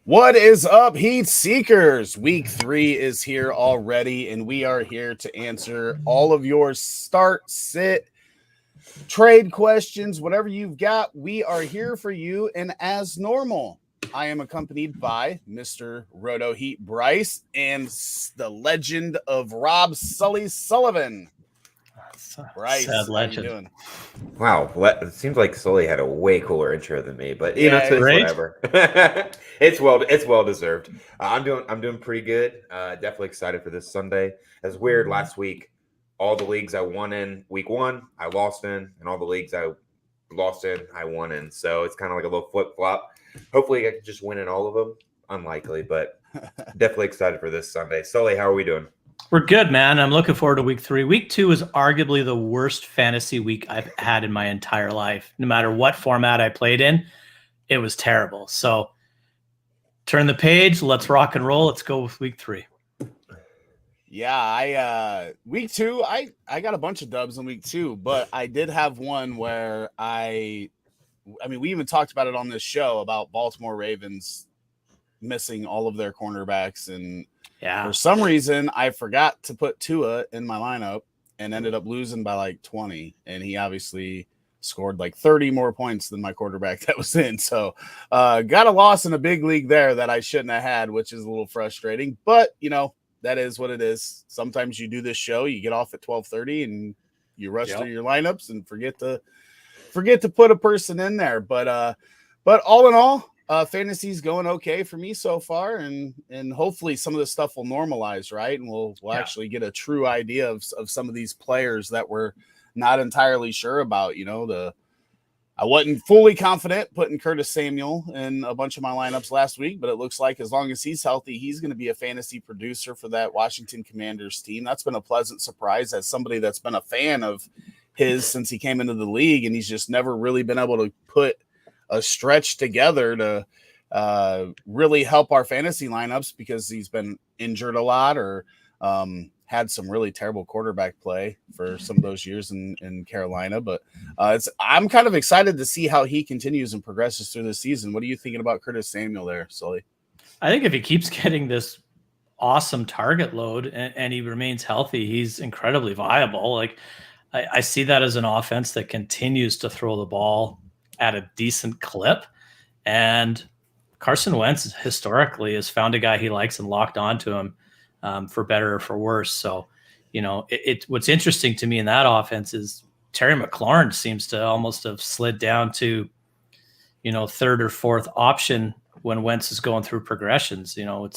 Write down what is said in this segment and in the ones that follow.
What is up, Heat Seekers? Week 3 is here already, and we are here to answer all of your start, sit, trade questions, whatever you've got. We are here for you, and as normal, I am accompanied by Mr. Roto Heat Bryce and the legend of Rob Sully Sullivan. Bryce, Sad legend. how you doing? Wow, it seems like Sully had a way cooler intro than me, but you know, it's right? whatever. it's well deserved. I'm doing pretty good. Definitely excited for this Sunday. It's weird. Last week, all the leagues I won in week 1, I lost in, and all the leagues I lost in, I won in. So it's kind of like a little flip flop. Hopefully, I can just win in all of them. Unlikely, but definitely excited for this Sunday. Sully, how are we doing? We're good, man. I'm looking forward to week 3. Week 2 is arguably the worst fantasy week I've had in my entire life. No matter what format I played in, it was terrible. So turn the page. Let's rock and roll. Let's go with week 3. Yeah, week 2, I got a bunch of dubs in week 2, but I did have one where I mean, we even talked about it on this show about Baltimore Ravens missing all of their cornerbacks, and for some reason I forgot to put Tua in my lineup and ended up losing by like 20, and he obviously scored like 30 more points than my quarterback that was in. So got a loss in a big league there that I shouldn't have had, which is a little frustrating, but you know, that is what it is. Sometimes you do this show, you get off at 12:30 and you rush through your lineups and forget to put a person in there. But all in all, fantasy's going okay for me so far, and hopefully some of this stuff will normalize, right? And we'll actually get a true idea of some of these players that we're not entirely sure about. You know, I wasn't fully confident putting Curtis Samuel in a bunch of my lineups last week, but it looks like as long as he's healthy, he's going to be a fantasy producer for that Washington Commanders team. That's been a pleasant surprise as somebody that's been a fan of his since he came into the league, and he's just never really been able to put a stretch together to really help our fantasy lineups because he's been injured a lot or had some really terrible quarterback play for some of those years in Carolina. But I'm kind of excited to see how he continues and progresses through the season. What are you thinking about Curtis Samuel there, Sully? I think if he keeps getting this awesome target load and he remains healthy, he's incredibly viable. Like I see that as an offense that continues to throw the ball at a decent clip. And Carson Wentz historically has found a guy he likes and locked onto him for better or for worse. So, you know, what's interesting to me in that offense is Terry McLaurin seems to almost have slid down to, you know, third or fourth option when Wentz is going through progressions. You know,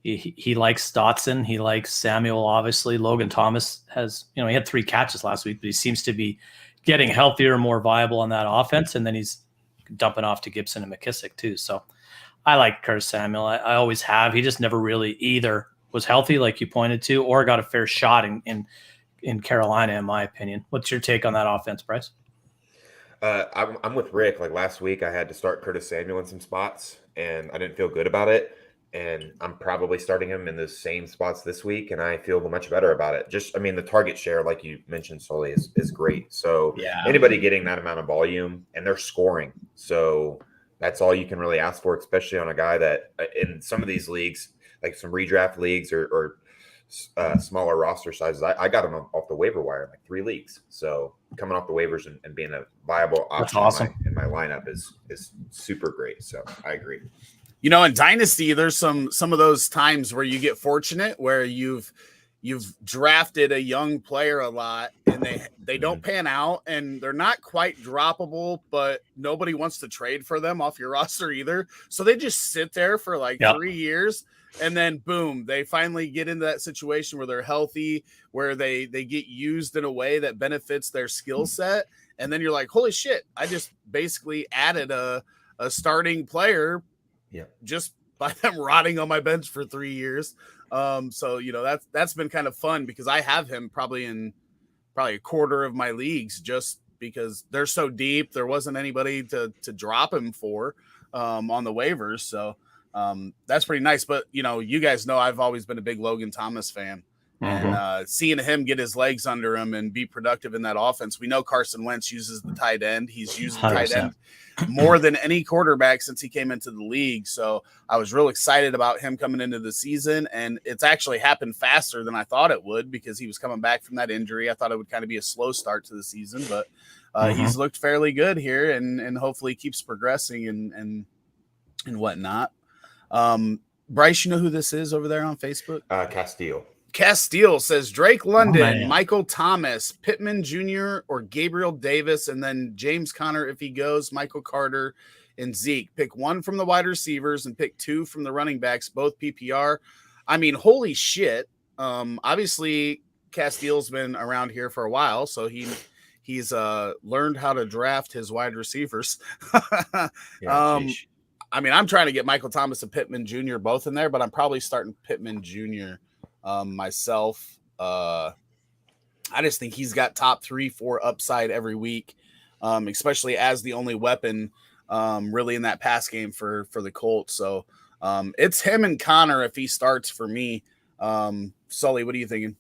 he likes Dotson. He likes Samuel, obviously. Logan Thomas has, you know, he had 3 catches last week, but he seems to be getting healthier and more viable on that offense. And then he's dumping off to Gibson and McKissick too. So I like Curtis Samuel. I always have. He just never really either was healthy, like you pointed to, or got a fair shot in Carolina, in my opinion. What's your take on that offense, Bryce? I'm with Rick. Like last week, I had to start Curtis Samuel in some spots, and I didn't feel good about it. And I'm probably starting him in the same spots this week, and I feel much better about it. Just, I mean, the target share, like you mentioned, Sully, is great. So anybody getting that amount of volume, and they're scoring. So that's all you can really ask for, especially on a guy that in some of these leagues, like some redraft leagues or smaller roster sizes, I got him off the waiver wire in like 3 leagues. So coming off the waivers and being a viable option in my lineup is super great. So I agree. You know, in Dynasty, there's some of those times where you get fortunate where you've drafted a young player a lot and they don't pan out and they're not quite droppable, but nobody wants to trade for them off your roster either. So they just sit there for like 3 years, and then boom, they finally get into that situation where they're healthy, where they get used in a way that benefits their skill set. And then you're like, holy shit, I just basically added a starting player just by them rotting on my bench for 3 years. So, you know, that's been kind of fun because I have him probably in a quarter of my leagues just because they're so deep. There wasn't anybody to drop him for on the waivers. So that's pretty nice. But, you know, you guys know I've always been a big Logan Thomas fan. And seeing him get his legs under him and be productive in that offense. We know Carson Wentz uses the tight end. He's used the tight end more than any quarterback since he came into the league. So I was real excited about him coming into the season, and it's actually happened faster than I thought it would because he was coming back from that injury. I thought it would kind of be a slow start to the season, but he's looked fairly good here, and hopefully keeps progressing and whatnot. Bryce, you know who this is over there on Facebook? Castile says Drake London, Michael Thomas, Pittman Jr. or Gabriel Davis, and then James Conner if he goes, Michael Carter and Zeke. Pick one from the wide receivers and pick two from the running backs, both PPR. I mean, holy shit. Obviously, Castile's been around here for a while, so he's learned how to draft his wide receivers. I mean, I'm trying to get Michael Thomas and Pittman Jr. both in there, but I'm probably starting Pittman Jr. Myself. I just think he's got top 3-4 upside every week, especially as the only weapon really in that pass game for the Colts. So it's him and Connor if he starts for me. Sully, what are you thinking?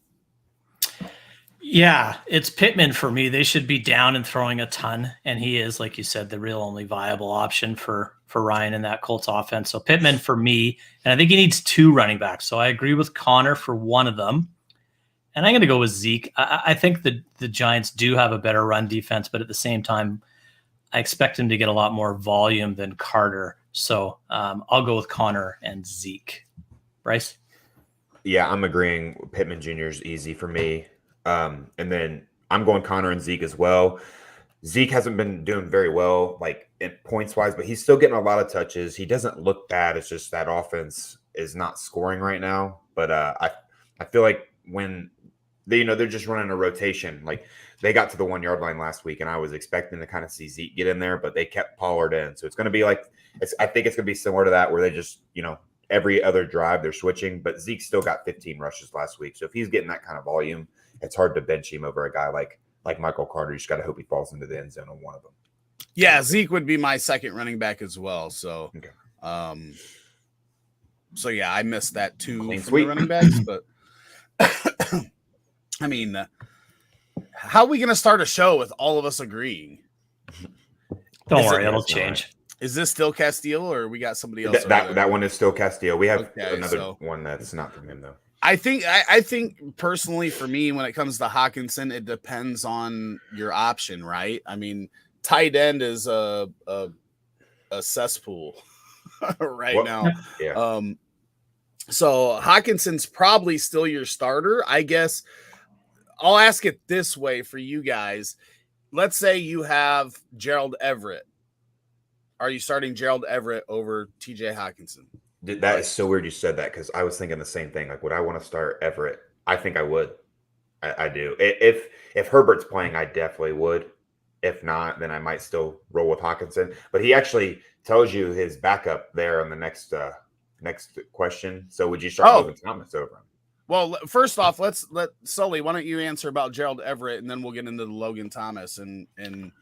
Yeah, it's Pittman for me. They should be down and throwing a ton, and he is, like you said, the real only viable option for Ryan in that Colts offense. So Pittman for me, and I think he needs two running backs. So I agree with Connor for one of them, and I'm going to go with Zeke. I think the Giants do have a better run defense, but at the same time, I expect him to get a lot more volume than Carter. So I'll go with Connor and Zeke. Bryce? Yeah, I'm agreeing. Pittman Jr. is easy for me. And then I'm going Connor and Zeke as well. Zeke hasn't been doing very well, like points wise, but he's still getting a lot of touches. He doesn't look bad. It's just that offense is not scoring right now. But I feel like when they're just running a rotation, like they got to the 1 yard line last week, and I was expecting to kind of see Zeke get in there, but they kept Pollard in. So it's going to be like, I think it's going to be similar to that where they just, every other drive they're switching, but Zeke still got 15 rushes last week. So if he's getting that kind of volume, it's hard to bench him over a guy like Michael Carter. You just got to hope he falls into the end zone on one of them. Yeah, Zeke would be my second running back as well. So, okay. So yeah, I missed that too from the running backs. But I mean, how are we going to start a show with all of us agreeing? Don't worry, it'll change. Is this still Castile, or we got somebody else? That one is still Castile. We have another one that's not from him though. I think personally for me, when it comes to Hawkinson, it depends on your option, right? I mean, tight end is a cesspool right now. Yeah. So Hawkinson's probably still your starter. I guess I'll ask it this way for you guys. Let's say you have Gerald Everett. Are you starting Gerald Everett over Tj Hawkinson? That is so weird you said that, because I was thinking the same thing. Like, would I want to start Everett? I think I would. I do. If Herbert's playing, I definitely would. If not, then I might still roll with Hawkinson. But he actually tells you his backup there on the next question. So would you start Logan Thomas over him? Well, first off, let Sully. Why don't you answer about Gerald Everett, and then we'll get into the Logan Thomas and.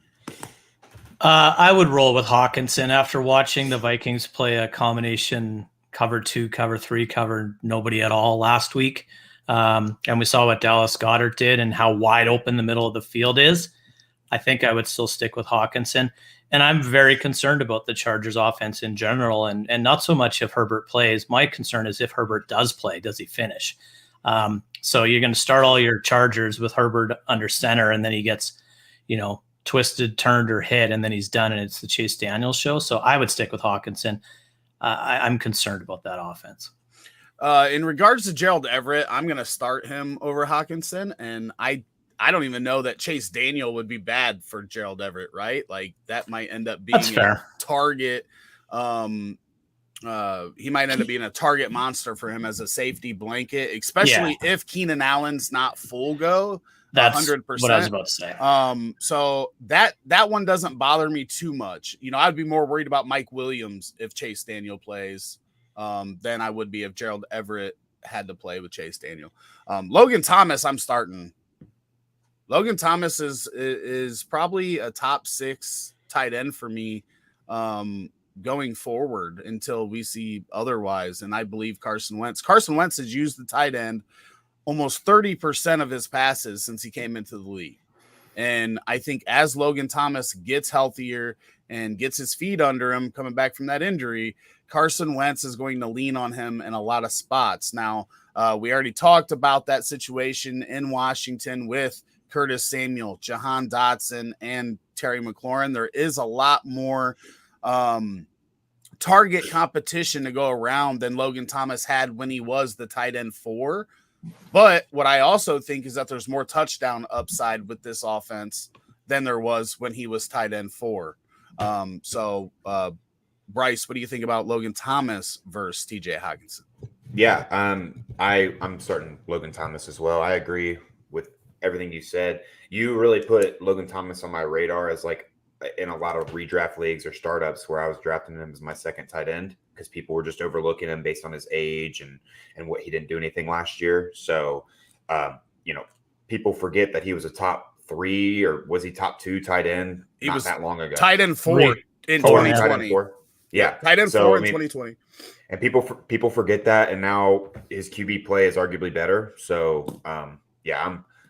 I would roll with Hawkinson after watching the Vikings play a combination cover 2, cover 3, cover nobody at all last week. And we saw what Dallas Goedert did and how wide open the middle of the field is. I think I would still stick with Hawkinson. And I'm very concerned about the Chargers offense in general, and not so much if Herbert plays. My concern is if Herbert does play, does he finish? So you're going to start all your Chargers with Herbert under center, and then he gets, twisted, turned, or hit, and then he's done, and it's the Chase Daniels show. So I would stick with Hawkinson. I'm concerned about that offense. In regards to Gerald Everett, I'm going to start him over Hawkinson, and I don't even know that Chase Daniel would be bad for Gerald Everett, right? Like that might end up being a target. He might end up being a target monster for him as a safety blanket, especially if Keenan Allen's not full go. That's 100%. What I was about to say. So that one doesn't bother me too much. I'd be more worried about Mike Williams if Chase Daniel plays than I would be if Gerald Everett had to play with Chase Daniel. Logan Thomas, I'm starting. Logan Thomas is probably a top 6 tight end for me going forward until we see otherwise. And I believe Carson Wentz has used the tight end almost 30% of his passes since he came into the league. And I think as Logan Thomas gets healthier and gets his feet under him coming back from that injury, Carson Wentz is going to lean on him in a lot of spots. Now, we already talked about that situation in Washington with Curtis Samuel, Jahan Dotson, and Terry McLaurin. There is a lot more target competition to go around than Logan Thomas had when he was the tight end 4. But what I also think is that there's more touchdown upside with this offense than there was when he was tight end 4. Bryce, what do you think about Logan Thomas versus Tj Hawkinson? Yeah, I'm starting Logan Thomas as well. I agree with everything you said. You really put Logan Thomas on my radar as like in a lot of redraft leagues or startups where I was drafting him as my second tight end because people were just overlooking him based on his age and what he didn't do anything last year. So, people forget that he was a top 3 or was he top 2 tight end? He was that long ago. Tight end 4 in 2020. Tight end 4. Yeah, tight end 4 in 2020. And people forget that, and now his QB play is arguably better. So,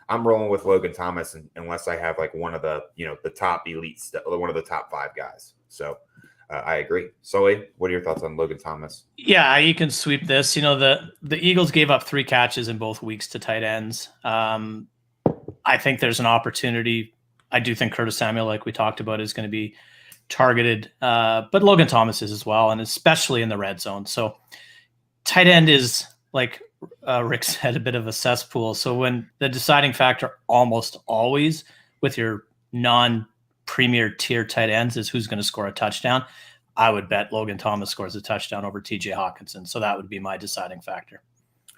I'm rolling with Logan Thomas unless I have like one of the the top elite one of the top 5 guys. So I agree. Sully, what are your thoughts on Logan Thomas? Yeah, you can sweep this. The Eagles gave up 3 catches in both weeks to tight ends. I think there's an opportunity. I do think Curtis Samuel, like we talked about, is going to be targeted, but Logan Thomas is as well, and especially in the red zone. So tight end is, like Rick said, a bit of a cesspool. So when the deciding factor almost always with your non-premier tier tight ends is who's going to score a touchdown, I would bet Logan Thomas scores a touchdown over Tj Hawkinson. So that would be my deciding factor.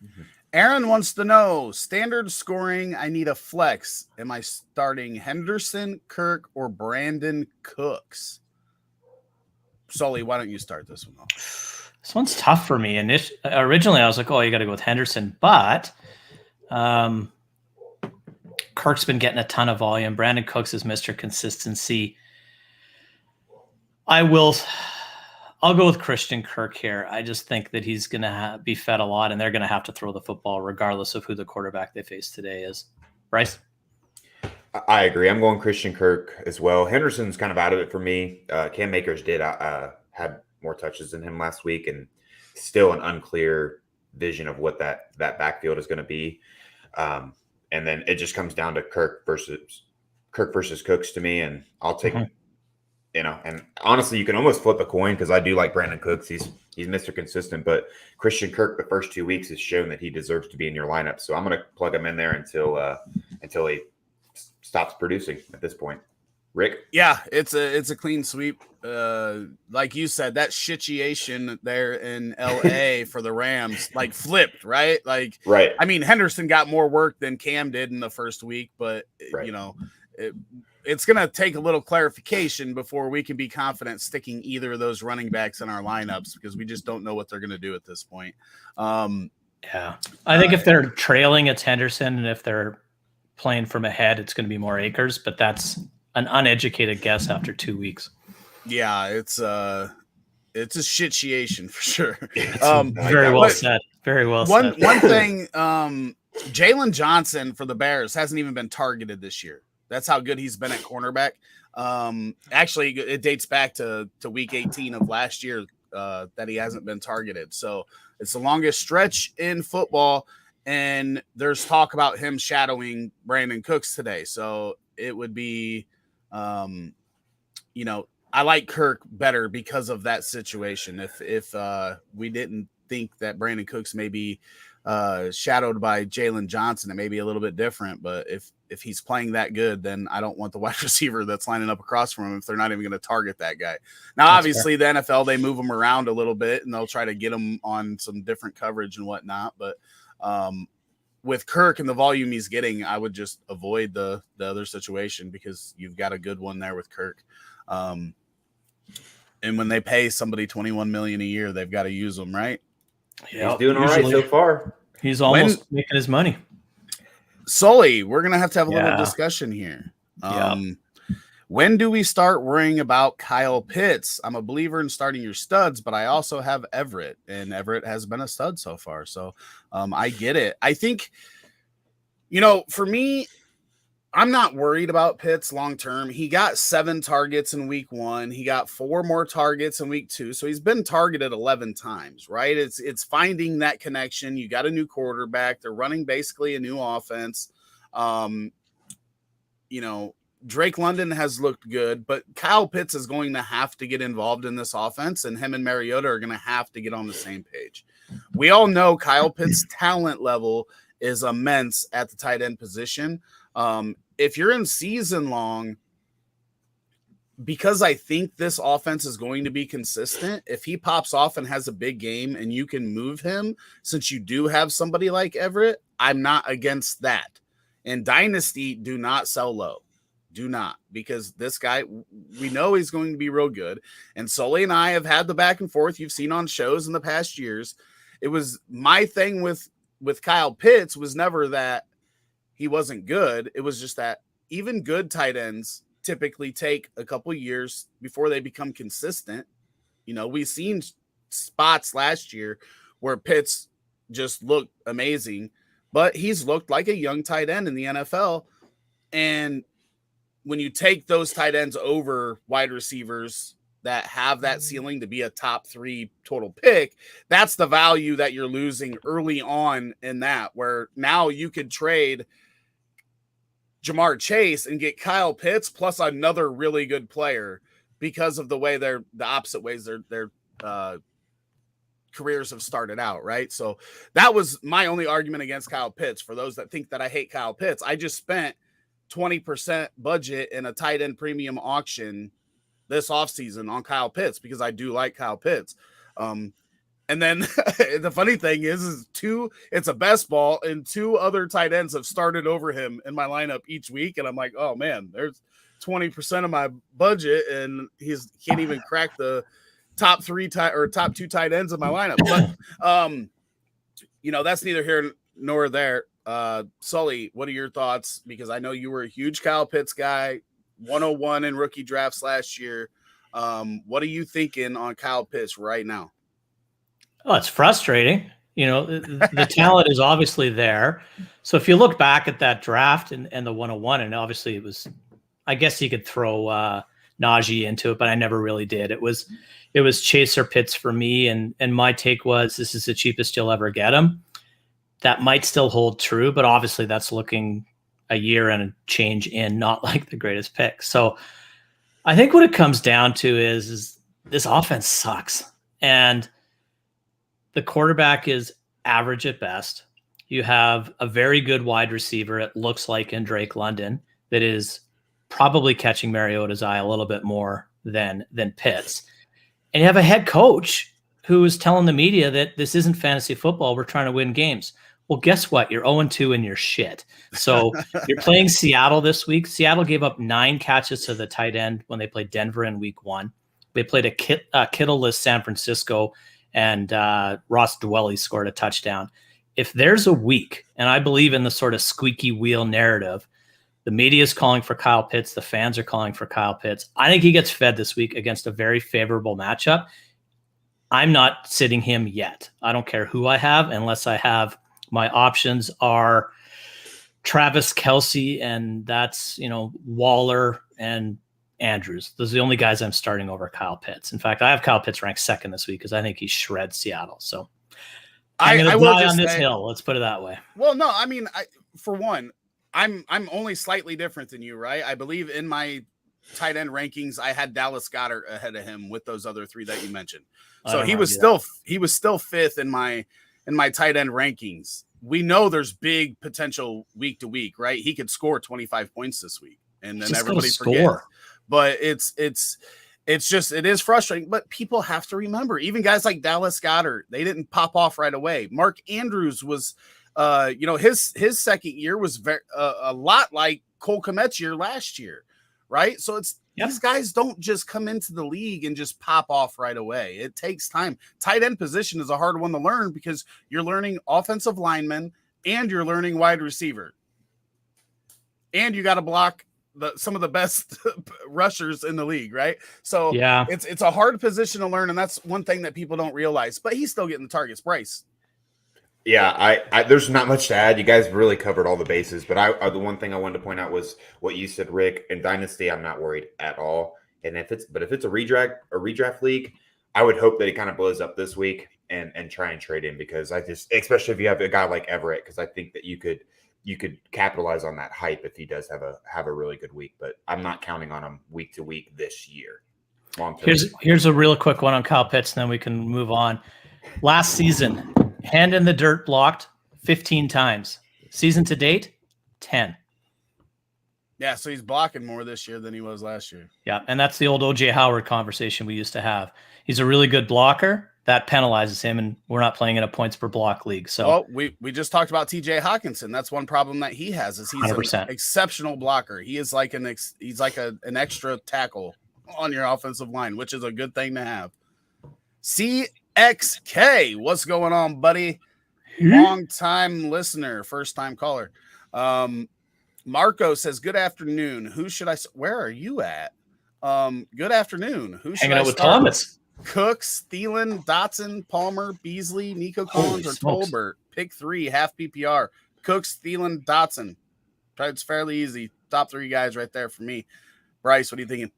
Mm-hmm. Aaron wants to know, standard scoring, I need a flex. Am I starting Henderson, Kirk, or Brandon Cooks? Sully, why don't you start this one off? This one's tough for me. And originally I was like, oh, you got to go with Henderson. But Kirk's been getting a ton of volume. Brandon Cooks is Mr. Consistency. I'll go with Christian Kirk here. I just think that he's going to be fed a lot, and they're going to have to throw the football regardless of who the quarterback they face today is. Bryce? I agree. I'm going Christian Kirk as well. Henderson's kind of out of it for me. Cam Akers did had more touches than him last week, and still an unclear vision of what that backfield is going to be. And then it just comes down to Kirk versus Cooks to me, and I'll take and honestly, you can almost flip a coin because I do like Brandon Cooks. He's Mr. Consistent, but Christian Kirk the first 2 weeks has shown that he deserves to be in your lineup. So I'm going to plug him in there until he stops producing at this point. Rick? Yeah, it's a clean sweep. Like you said, that situation there in LA for the Rams like flipped, right? Like, right. I mean, Henderson got more work than Cam did in the first week, but right. It's going to take a little clarification before we can be confident sticking either of those running backs in our lineups because we just don't know what they're going to do at this point. Yeah. I think if they're trailing, it's Henderson, and if they're playing from ahead, it's going to be more Akers, but that's an uneducated guess after 2 weeks. Yeah, it's a situation for sure. Very well said. Very well said. One thing, Jalen Johnson for the Bears hasn't even been targeted this year. That's how good he's been at cornerback. Actually, it dates back to week 18 of last year that he hasn't been targeted. So it's the longest stretch in football, and there's talk about him shadowing Brandon Cooks today. So it would be, I like Kirk better because of that situation. If we didn't think that Brandon Cooks may be shadowed by Jalen Johnson, it may be a little bit different, but if he's playing that good, then I don't want the wide receiver that's lining up across from him if they're not even going to target that guy. Now, that's obviously fair. The NFL, they move him around a little bit and they'll try to get him on some different coverage and whatnot. But with Kirk and the volume he's getting, I would just avoid the other situation because you've got a good one there with Kirk. And when they pay somebody $21 million a year, they've got to use them, right? Yeah, he's doing all right so far. He's almost making his money. Sully, we're going to have a little discussion here. When do we start worrying about Kyle Pitts? I'm a believer in starting your studs, but I also have Everett, and Everett has been a stud so far. So I get it. I think For me, I'm not worried about Pitts long term. He got 7 targets in week 1. He got 4 more targets in week 2. So he's been targeted 11 times, right? It's finding that connection. You got a new quarterback. They're running basically a new offense. Drake London has looked good, but Kyle Pitts is going to have to get involved in this offense, and him and Mariota are going to have to get on the same page. We all know Kyle Pitts' talent level is immense at the tight end position. If you're in season long, because I think this offense is going to be consistent, if he pops off and has a big game and you can move him, since you do have somebody like Everett, I'm not against that. And Dynasty, do not sell low. Do not, because this guy, we know he's going to be real good. And Sully and I have had the back and forth you've seen on shows in the past years. It was my thing with Kyle Pitts was never that he wasn't good. It was just that even good tight ends typically take a couple years before they become consistent. We've seen spots last year where Pitts just looked amazing, but he's looked like a young tight end in the NFL. And when you take those tight ends over wide receivers that have that ceiling to be a top 3 total pick, that's the value that you're losing early on in that, where now you could trade Jamar Chase and get Kyle Pitts plus another really good player because of the way the opposite ways their careers have started out, right? So that was my only argument against Kyle Pitts. For those that think that I hate Kyle Pitts, I just spent 20% budget in a tight end premium auction this offseason on Kyle Pitts because I do like Kyle Pitts. And then the funny thing is it's a best ball, and 2 other tight ends have started over him in my lineup each week. And I'm like, oh man, there's 20% of my budget and he can't even crack the top 2 tight ends of my lineup. But, that's neither here nor there. Sully, what are your thoughts? Because I know you were a huge Kyle Pitts guy, 101 in rookie drafts last year. What are you thinking on Kyle Pitts right now? Oh, it's frustrating. The talent is obviously there. So if you look back at that draft and the 101, and obviously it was, I guess you could throw Najee into it, but I never really did. It was Chase or Pitts for me. And my take was, this is the cheapest you'll ever get him. That might still hold true, but obviously that's looking a year and a change in, not like the greatest pick. So I think what it comes down to is this offense sucks. And the quarterback is average at best. You have a very good wide receiver, it looks like, in Drake London, that is probably catching Mariota's eye a little bit more than Pitts. And you have a head coach who is telling the media that this isn't fantasy football, we're trying to win games. Well, guess what? You're 0-2 and you're shit. So you're playing Seattle this week. Seattle gave up 9 catches to the tight end when they played Denver in week 1. They played a Kittle-less San Francisco, and Ross Dwelly scored a touchdown. If there's a week, and I believe in the sort of squeaky wheel narrative, the media is calling for Kyle Pitts, the fans are calling for Kyle Pitts. I think he gets fed this week against a very favorable matchup. I'm not sitting him yet. I don't care who I have, unless I have my options are Travis Kelce, and that's, Waller and Andrews. Those are the only guys I'm starting over Kyle Pitts. In fact, I have Kyle Pitts ranked 2nd this week because I think he shreds Seattle. So I'm going to die on this hill. Let's put it that way. Well, no, I mean, for one, I'm only slightly different than you, right? I believe in my tight end rankings, I had Dallas Goedert ahead of him with those other 3 that you mentioned. So he was still 5th in my tight end rankings. We know there's big potential week to week, right? He could score 25 points this week, and then everybody forgets. But it is frustrating. But people have to remember, even guys like Dallas Goedert, they didn't pop off right away. Mark Andrews was, his second year was a lot like Cole Kmet's year last year, right? So these guys don't just come into the league and just pop off right away. It takes time. Tight end position is a hard one to learn because you're learning offensive linemen and you're learning wide receiver. And you got to block some of the best rushers in the league, right? So it's a hard position to learn, and that's one thing that people don't realize. But he's still getting the targets, Bryce. Yeah, I there's not much to add. You guys really covered all the bases, but the one thing I wanted to point out was what you said, Rick. In Dynasty, I'm not worried at all. And if it's a redraft league, I would hope that he kind of blows up this week and try and trade him, because especially if you have a guy like Everett, because I think that you could capitalize on that hype if he does have a really good week. But I'm not counting on him week to week this year. Here's a real quick one on Kyle Pitts, and then we can move on. Last season, hand in the dirt blocked 15 times. Season to date, 10. Yeah, so he's blocking more this year than he was last year. Yeah, and that's the old O.J. Howard conversation we used to have. He's a really good blocker. That penalizes him, and we're not playing in a points per block league. So, well, we just talked about Tj Hawkinson. That's one problem that he has, is he's 100%. an exceptional blocker. He is like an extra tackle on your offensive line, which is a good thing to have. CXK, what's going on, buddy? Long time listener, first time caller. Marco says, good afternoon. Who should I where are you at? Good afternoon. Who should hanging I out with start? Thomas. Cooks, Thielen, Dotson, Palmer, Beasley, Nico Collins, or smokes. Tolbert. Pick 3, half PPR. Cooks, Thielen, Dotson. It's fairly easy. Top 3 guys right there for me. Bryce, what are you thinking?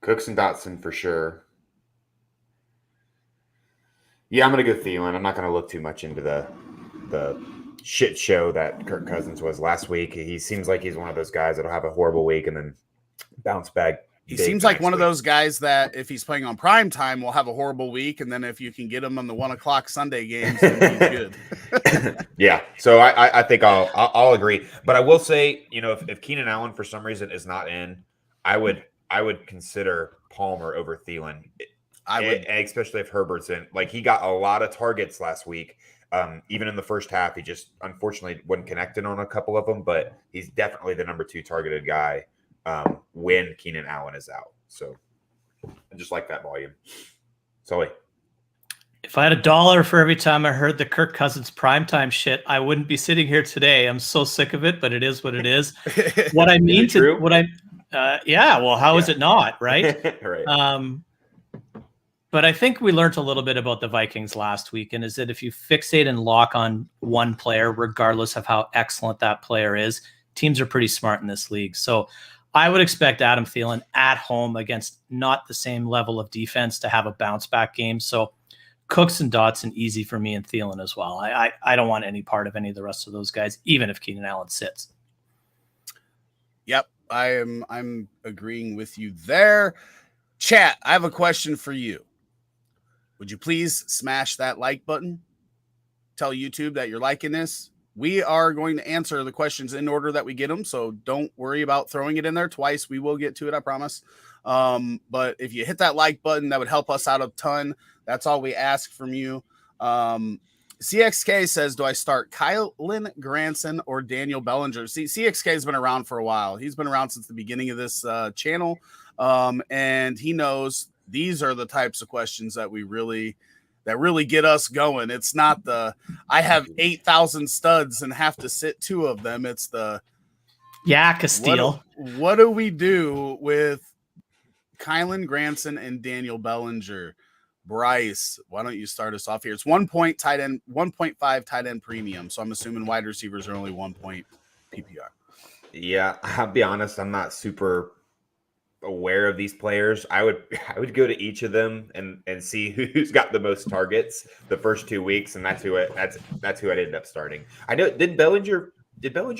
Cooks and Dotson for sure. Yeah, I'm going to go Thielen. I'm not going to look too much into the shit show that Kirk Cousins was last week. He seems like he's one of those guys that'll have a horrible week and then bounce back. He seems like one of those guys that if he's playing on prime time will have a horrible week, and then if you can get him on the 1:00 Sunday games, then he's good. Yeah, so I think I'll agree. But I will say, if Keenan Allen for some reason is not in, I would consider Palmer over Thielen. I would, especially if Herbert's in. Like, he got a lot of targets last week. Even in the first half, he just unfortunately wasn't connected on a couple of them, but he's definitely the number 2 targeted guy when Keenan Allen is out. So I just like that volume. Sully. If I had $1 for every time I heard the Kirk Cousins primetime shit, I wouldn't be sitting here today. I'm so sick of it, but it is what it is. What I mean to what I how is it not, right? Right. But I think we learned a little bit about the Vikings last week, and is that if you fixate and lock on one player, regardless of how excellent that player is, teams are pretty smart in this league. So I would expect Adam Thielen at home against not the same level of defense to have a bounce back game. So Cooks and Dotson easy for me, and Thielen as well. I don't want any part of any of the rest of those guys, even if Keenan Allen sits. Yep, I'm agreeing with you there. Chat, I have a question for you. Would you please smash that like button? Tell YouTube that you're liking this. We are going to answer the questions in order that we get them, so don't worry about throwing it in there twice. We will get to it, I promise. But if you hit that like button, that would help us out a ton. That's all we ask from you. CXK says, do I start Kylan Granson or Daniel Bellinger? See, CXK has been around for a while. He's been around since the beginning of this channel, and he knows these are the types of questions that really get us going. It's not I have 8,000 studs and have to sit 2 of them. It's Castile. What do we do with Kylan Granson and Daniel Bellinger? Bryce, why don't you start us off here? It's 1.5 tight end premium. So I'm assuming wide receivers are only 1 point PPR. Yeah, I'll be honest. I'm not super aware of these players. I would go to each of them and see who's got the most targets the first 2 weeks, and that's who I'd end up starting. I know. Did Bellinger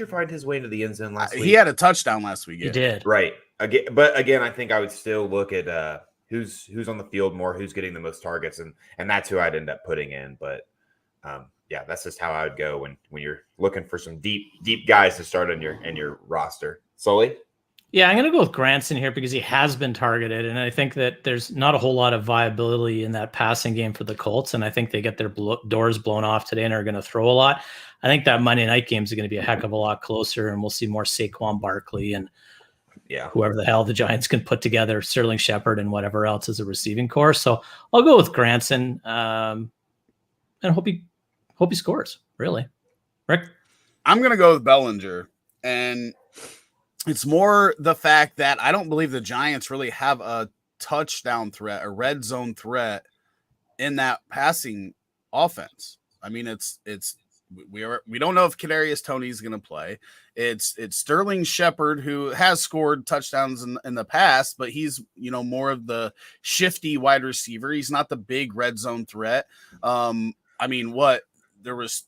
find his way into the end zone last week? He had a touchdown last week. He did. Right. Again, I think I would still look at who's on the field more, who's getting the most targets, and that's who I'd end up putting in. But yeah, that's just how I would go when you're looking for some deep guys to start in your roster. Sully? Yeah, I'm going to go with Granson here because he has been targeted, and I think that there's not a whole lot of viability in that passing game for the Colts, and I think they get their doors blown off today and are going to throw a lot. I think that Monday night game is going to be a heck of a lot closer, and we'll see more Saquon Barkley and whoever the hell the Giants can put together, Sterling Shepard and whatever else as a receiving core. So I'll go with Granson and hope he scores, really. Rick? I'm going to go with Bellinger, and it's more the fact that I don't believe the Giants really have a touchdown threat, a red zone threat in that passing offense. I mean, we don't know if Kadarius Toney's going to play. It's Sterling Shepard, who has scored touchdowns in the past, but he's, more of the shifty wide receiver. He's not the big red zone threat. I mean, there was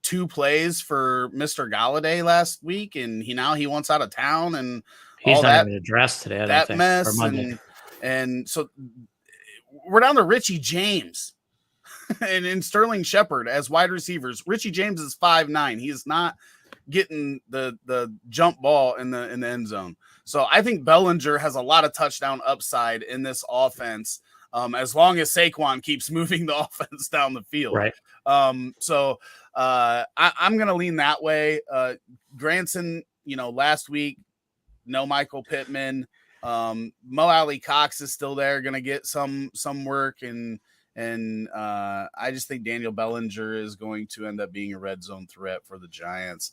2 plays for Mr. Galladay last week, and he wants out of town, and he's all not that, even addressed today. I don't that think, mess, and so we're down to Richie James and Sterling Shepard as wide receivers. Richie James is 5'9". He is not getting the jump ball in the end zone. So I think Bellinger has a lot of touchdown upside in this offense, as long as Saquon keeps moving the offense down the field. Right. So I'm going to lean that way. Granson, last week, no Michael Pittman. Mo Alley Cox is still there, going to get some work, and I just think Daniel Bellinger is going to end up being a red zone threat for the Giants.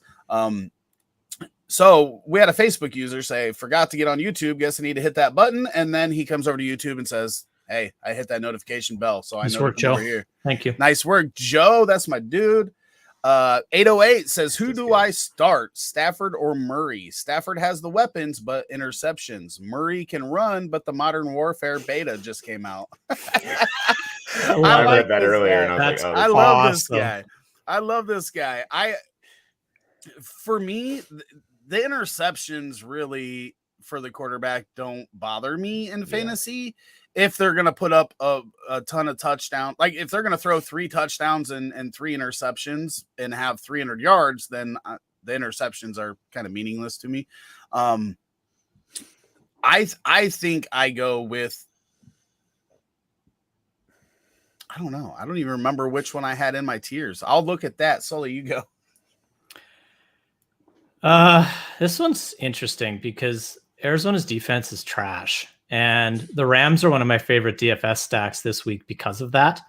So we had a Facebook user say, forgot to get on YouTube. Guess I need to hit that button. And then he comes over to YouTube and says, hey, I hit that notification bell. So nice I know work, Joe. over here. Thank you. Nice work, Joe. That's my dude. 808 says, who do I start, Stafford or Murray? Stafford has the weapons, but interceptions. Murray can run, but the Modern Warfare beta just came out. I read that earlier, and I was like, I love this guy. I love this guy. For me, the interceptions really for the quarterback don't bother me in fantasy. If they're going to put up a ton of touchdowns, like if they're going to throw 3 touchdowns and 3 interceptions and have 300 yards, then the interceptions are kind of meaningless to me. I think I go with, I don't know. I don't even remember which one I had in my tiers. I'll look at that. Sully, you go. This one's interesting because Arizona's defense is trash. And the Rams are one of my favorite DFS stacks this week because of that.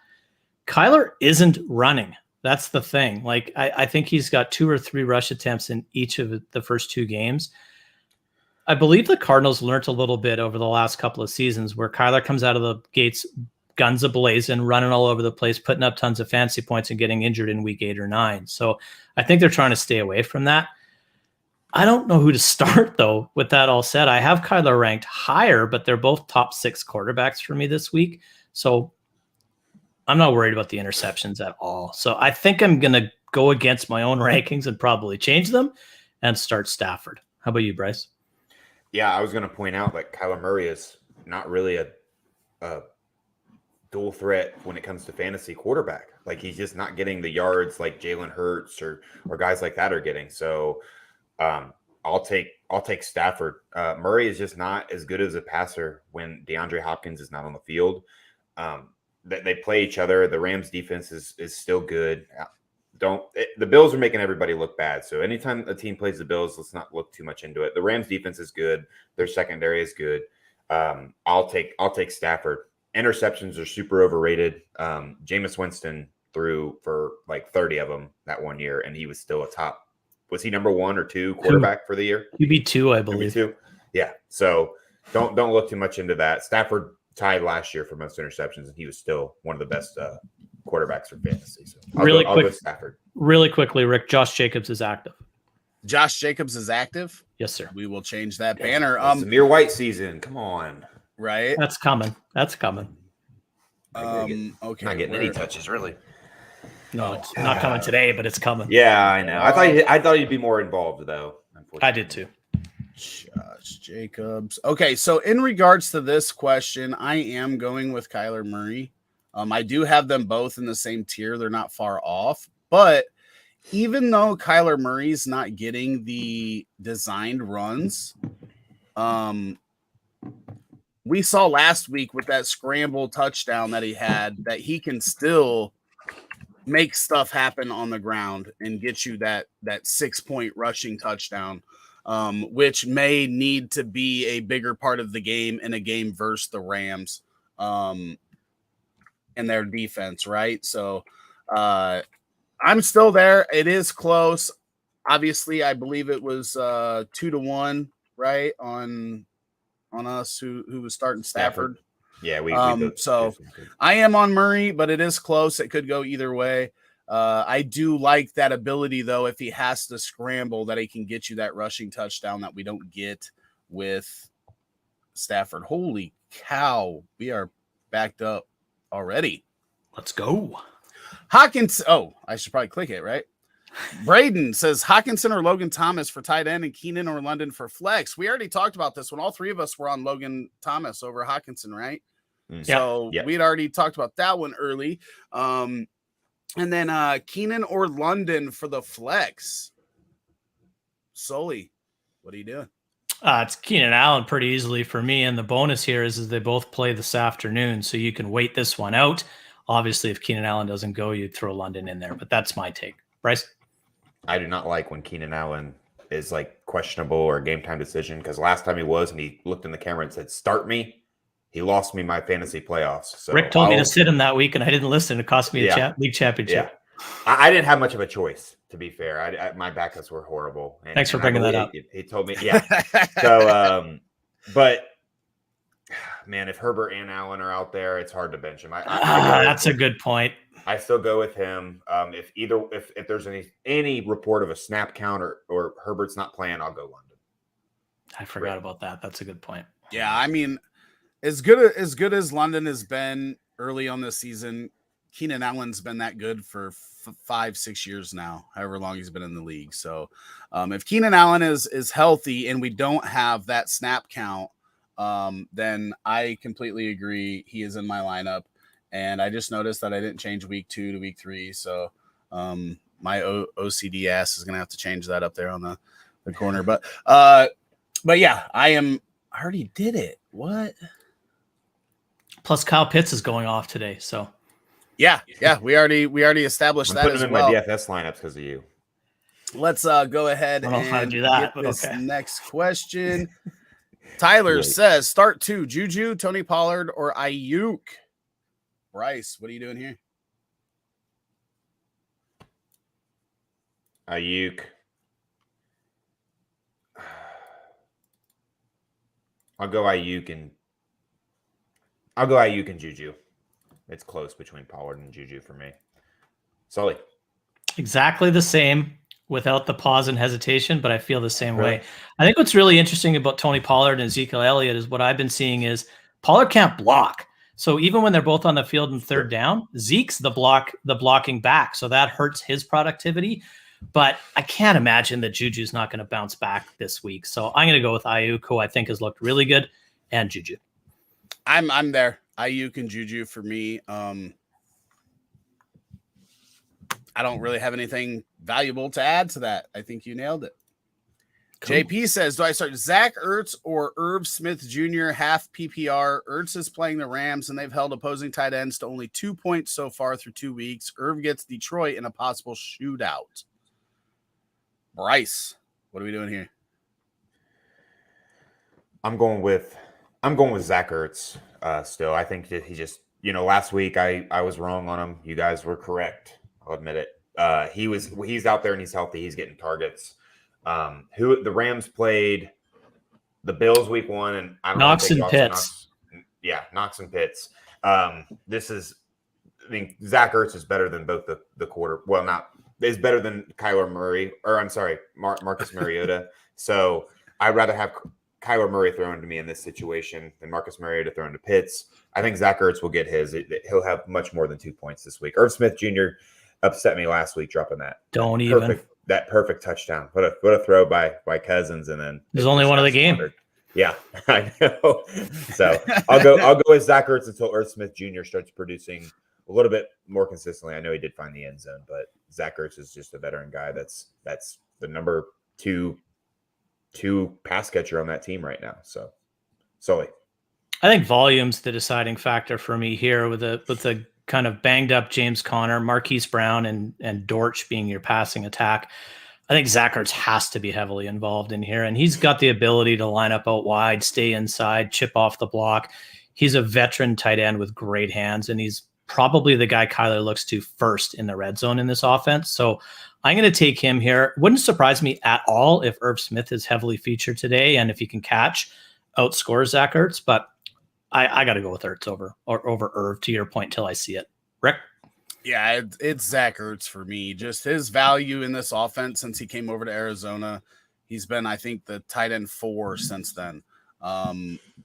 Kyler isn't running. That's the thing. Like, I think he's got 2 or 3 rush attempts in each of the first 2 games. I believe the Cardinals learned a little bit over the last couple of seasons where Kyler comes out of the gates, guns a-blazing, running all over the place, putting up tons of fantasy points and getting injured in week 8 or 9. So I think they're trying to stay away from that. I don't know who to start, though, with that all said. I have Kyler ranked higher, but they're both top 6 quarterbacks for me this week. So I'm not worried about the interceptions at all. So I think I'm going to go against my own rankings and probably change them and start Stafford. How about you, Bryce? Yeah, I was going to point out that Kyler Murray is not really a dual threat when it comes to fantasy quarterback. Like, he's just not getting the yards like Jalen Hurts or guys like that are getting. So I'll take Stafford. Murray is just not as good as a passer when DeAndre Hopkins is not on the field. They play each other. The Rams defense is still good. The Bills are making everybody look bad. So anytime a team plays the Bills, let's not look too much into it. The Rams defense is good. Their secondary is good. I'll take Stafford. Interceptions are super overrated. Jameis Winston threw for like 30 of them that one year, and he was still a top. Was he number 1 or 2 quarterback for the year? QB2, I believe. QB2? Yeah. So don't look too much into that. Stafford tied last year for most interceptions, and he was still one of the best quarterbacks for fantasy. So I'll go Stafford. Really quickly, Rick, Josh Jacobs is active. Josh Jacobs is active? Yes, sir. We will change that banner. It's Amir White season. Come on. Right? That's coming. Okay. Not getting any touches, really. No, it's not coming today, but it's coming. Yeah, I know. I thought he'd be more involved, though. I did too. Josh Jacobs. Okay, so in regards to this question, I am going with Kyler Murray. I do have them both in the same tier. They're not far off. But even though Kyler Murray's not getting the designed runs, we saw last week with that scramble touchdown that he had that he can still make stuff happen on the ground and get you that 6-point rushing touchdown, which may need to be a bigger part of the game in a game versus the Rams and their defense, right? So I'm still there. It is close. Obviously, I believe it was 2-1, right, on us who was starting Stafford. Yeah, we so I am on Murray, but it is close. It could go either way. I do like that ability, though, if he has to scramble, that he can get you that rushing touchdown that we don't get with Stafford. Holy cow, we are backed up already. Let's go. Hawkins. Oh, I should probably click it, right? Braden says Hawkinson or Logan Thomas for tight end and Keenan or London for flex. We already talked about this when all three of us were on Logan Thomas over Hawkinson, right? So we'd already talked about that one early. And then Keenan or London for the flex. Sully, what are you doing? It's Keenan Allen pretty easily for me. And the bonus here is they both play this afternoon. So you can wait this one out. Obviously, if Keenan Allen doesn't go, you throw London in there. But that's my take. Bryce? I do not like when Keenan Allen is like questionable or a game time decision, because last time he was and he looked in the camera and said, start me. He lost me my fantasy playoffs. So Rick told me to sit him that week and I didn't listen. It cost me a league championship. Yeah. I didn't have much of a choice, to be fair. My backups were horrible. Thanks for bringing that up. He told me, So, but man, if Herbert and Allen are out there, it's hard to bench him. That's a good point. I still go with him. If there's any report of a snap count or Herbert's not playing, I'll go London. I forgot about that. That's a good point. Yeah, I mean, as good as London has been early on this season, Keenan Allen's been that good for 5-6 years now, however long he's been in the league. So if Keenan Allen is healthy and we don't have that snap count, then I completely agree. He is in my lineup. And I just noticed that I didn't change week 2 to week 3. So my OCD ass is going to have to change that up there on the corner. But yeah, I already did it. What? Plus Kyle Pitts is going off today. So yeah, we already established that as well. I'm putting in my DFS lineups because of you. Let's go ahead and do that, get this next question. Tyler says, start 2, Juju, Tony Pollard, or Ayuk. Bryce, what are you doing here? Ayuk. I'll go Ayuk and Juju. It's close between Pollard and Juju for me. Sully. Exactly the same without the pause and hesitation, but I feel the same way. I think what's really interesting about Tony Pollard and Ezekiel Elliott is what I've been seeing is Pollard can't block. So even when they're both on the field in third down, Zeke's the blocking back. So that hurts his productivity. But I can't imagine that Juju's not going to bounce back this week. So I'm going to go with Ayuk, who I think has looked really good, and Juju. I'm there. Ayuk and Juju for me. I don't really have anything valuable to add to that. I think you nailed it. Cool. JP says, do I start Zach Ertz or Irv Smith Jr. half PPR? Ertz is playing the Rams, and they've held opposing tight ends to only 2 points so far through 2 weeks. Irv gets Detroit in a possible shootout. Bryce, what are we doing here? I'm going with Zach Ertz still. I think that he just, last week I was wrong on him. You guys were correct. I'll admit it. He's out there and he's healthy. He's getting targets. Who the Rams played the Bills week 1, and I don't Knox and Pitts. Knox and Pitts. Zach Ertz is better than both the quarter. Well, is better than Kyler Murray, or I'm sorry, Marcus Mariota. So I'd rather have Kyler Murray thrown to me in this situation than Marcus Mariota thrown to Pitts. I think Zach Ertz will get his. He'll have much more than 2 points this week. Irv Smith Jr. upset me last week dropping that. That perfect touchdown. What a throw by Cousins, and then there's only one of the game. Yeah, I know. So I'll go with Zach Ertz until Irv Smith Jr. starts producing a little bit more consistently. I know he did find the end zone, but Zach Ertz is just a veteran guy. That's the number two pass catcher on that team right now. So, Sully. I think volume's the deciding factor for me here with the kind of banged up James Conner, Marquis Brown, and Dortch being your passing attack. I think Zach Ertz has to be heavily involved in here, and he's got the ability to line up out wide, stay inside, chip off the block. He's a veteran tight end with great hands, and he's probably the guy Kyler looks to first in the red zone in this offense. So I'm going to take him here. Wouldn't surprise me at all if Irv Smith is heavily featured today, and if he can outscore Zach Ertz, but I got to go with Ertz over Irv, to your point, till I see it. Rick? Yeah, it's Zach Ertz for me. Just his value in this offense since he came over to Arizona. He's been, I think, the tight end 4 since then.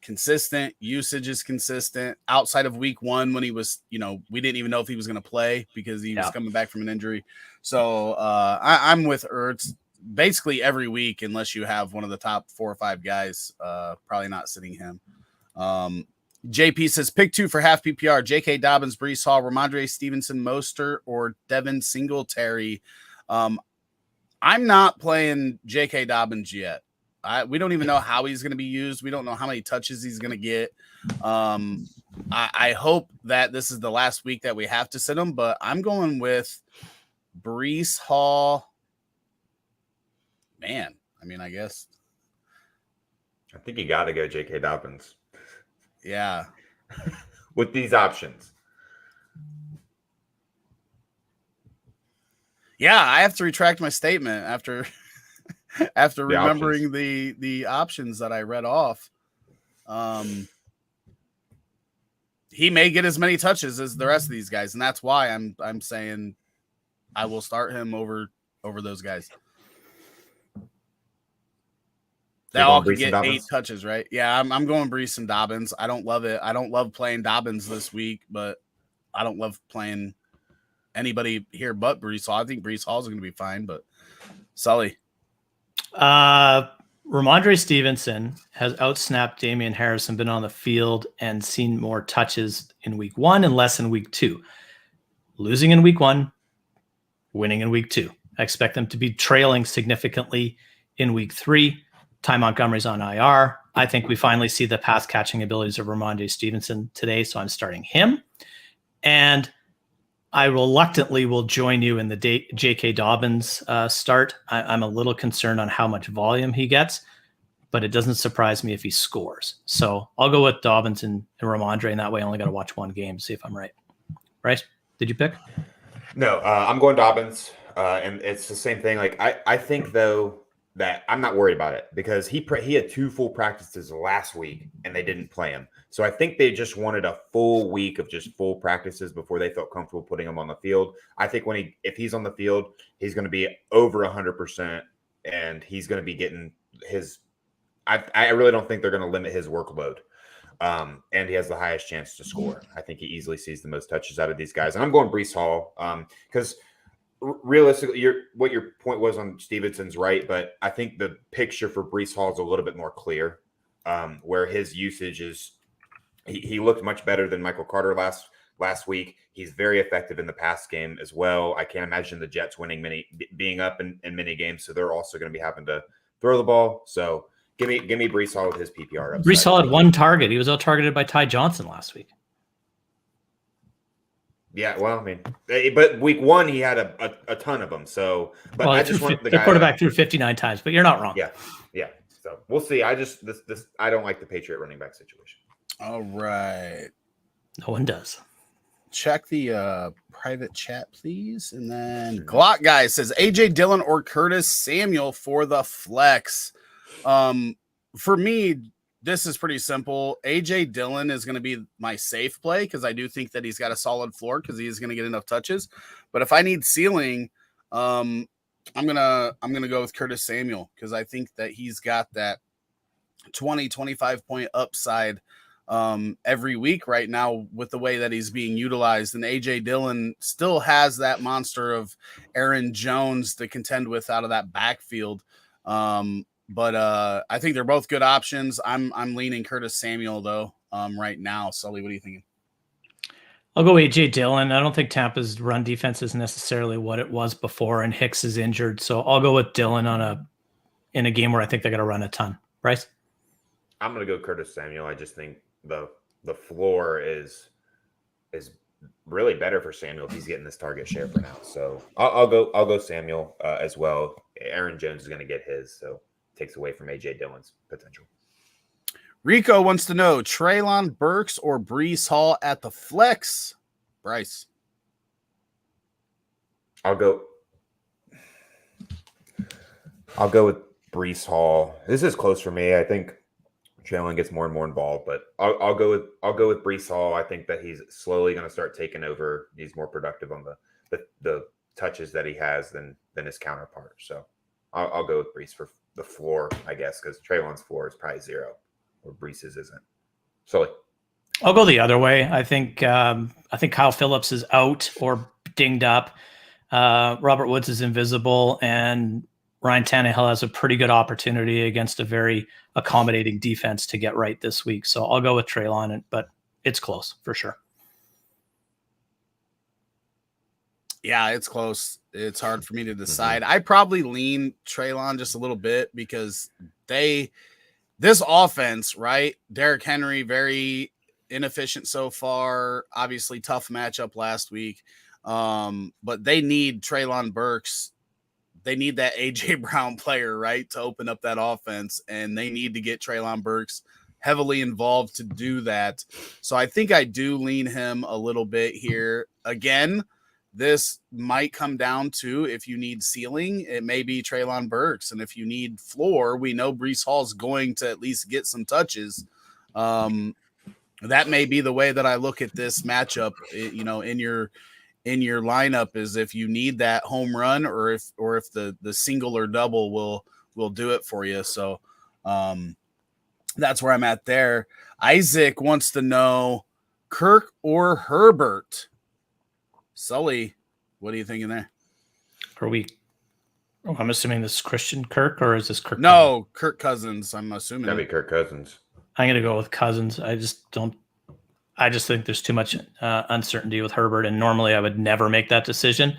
Consistent usage is consistent outside of week 1 when he was, we didn't even know if he was going to play because he was coming back from an injury. So I'm with Ertz basically every week, unless you have one of the top 4 or 5 guys, probably not sitting him. JP says pick 2 for half PPR: J.K. Dobbins, Bryce Hall, Ramondre Stevenson, Mostert, or Devin Singletary. I'm not playing J.K. Dobbins yet. We don't even know how he's going to be used. We don't know how many touches he's going to get. I hope that this is the last week that we have to sit him, but I'm going with Bryce Hall. Man, I guess. I think you got to go J.K. Dobbins. Yeah. With these options. Yeah, I have to retract my statement after remembering options. the options that I read off. He may get as many touches as the rest of these guys, and that's why I'm saying I will start him over those guys. They all could get 8 touches, right? Yeah, I'm going Bryce and Dobbins. I don't love it. I don't love playing Dobbins this week, but I don't love playing anybody here but Bryce Hall. I think Bryce Hall is going to be fine, but Sully. Ramondre Stevenson has outsnapped Damian Harris and been on the field and seen more touches in week 1 and less in week 2. Losing in week 1, winning in week 2. I expect them to be trailing significantly in week 3. Ty Montgomery's on IR. I think we finally see the pass catching abilities of Ramondre Stevenson today, so I'm starting him. And I reluctantly will join you in the J.K. Dobbins start. I'm a little concerned on how much volume he gets, but it doesn't surprise me if he scores. So I'll go with Dobbins and Ramondre, and that way I only got to watch one game, see if I'm right. Bryce, did you pick? No, I'm going Dobbins, and it's the same thing. Like I think, though, that I'm not worried about it because he had 2 full practices last week and they didn't play him. So I think they just wanted a full week of just full practices before they felt comfortable putting him on the field. I think if he's on the field, he's going to be over 100% and he's going to be getting his. I really don't think they're going to limit his workload. And he has the highest chance to score. I think he easily sees the most touches out of these guys. And I'm going Bryce Hall because realistically, what your point was on Stevenson's right, but I think the picture for Bryce Hall is a little bit more clear, where his usage is he looked much better than Michael Carter last week. He's very effective in the pass game as well. I can't imagine the Jets being up in many games, so they're also going to be having to throw the ball. So give me Bryce Hall with his PPR. Bryce Hall had 1 target. He was out targeted by Ty Johnson last week. Yeah, well, but week 1 he had a ton of them. So, but I just want the quarterback threw 59 times, but you're not wrong. Yeah. So we'll see. I don't like the Patriot running back situation. All right, no one does. Check the private chat, please, and then Glock guy says AJ Dillon or Curtis Samuel for the flex. For me, this is pretty simple. AJ Dillon is going to be my safe play because I do think that he's got a solid floor because he is going to get enough touches. But if I need ceiling, I'm gonna go with Curtis Samuel because I think that he's got that 20-25 point upside every week right now with the way that he's being utilized. And AJ Dillon still has that monster of Aaron Jones to contend with out of that backfield. But I think they're both good options. I'm leaning Curtis Samuel though right now. Sully, what are you thinking? I'll go AJ Dillon. I don't think Tampa's run defense is necessarily what it was before, and Hicks is injured, so I'll go with Dillon in a game where I think they're going to run a ton. Bryce, I'm going to go Curtis Samuel. I just think the floor is really better for Samuel if he's getting this target share for now. So I'll go Samuel as well. Aaron Jones is going to get his, so takes away from AJ Dillon's potential. Rico wants to know Treylon Burks or Bryce Hall at the flex. Bryce. I'll go with Bryce Hall. This is close for me. I think Traylon gets more and more involved, but I'll go with Bryce Hall. I think that he's slowly going to start taking over. He's more productive on the touches that he has than his counterpart. So I'll go with Bryce for the floor, I guess, because Traylon's floor is probably 0, or Bryce's isn't. Sully. I'll go the other way. I think Kyle Phillips is out or dinged up. Robert Woods is invisible, and Ryan Tannehill has a pretty good opportunity against a very accommodating defense to get right this week. So I'll go with Traylon, but it's close for sure. Yeah, it's close. It's hard for me to decide. I probably lean Traylon just a little bit because this offense, right? Derrick Henry, very inefficient so far. Obviously, tough matchup last week. But they need Treylon Burks. They need that A.J. Brown player, right, to open up that offense. And they need to get Treylon Burks heavily involved to do that. So I think I do lean him a little bit here. Again, this might come down to if you need ceiling, it may be Treylon Burks. And if you need floor, we know Bryce Hall's going to at least get some touches. That may be the way that I look at this matchup, in your lineup, is if you need that home run or if the single or double will do it for you. So that's where I'm at there. Isaac wants to know Kirk or Herbert. Sully, what are you thinking there? I'm assuming this is Christian Kirk, or is this Kirk? No, Kirk Cousins. I'm assuming That'd be Kirk Cousins. I'm going to go with Cousins. I just think there's too much uncertainty with Herbert, and normally I would never make that decision.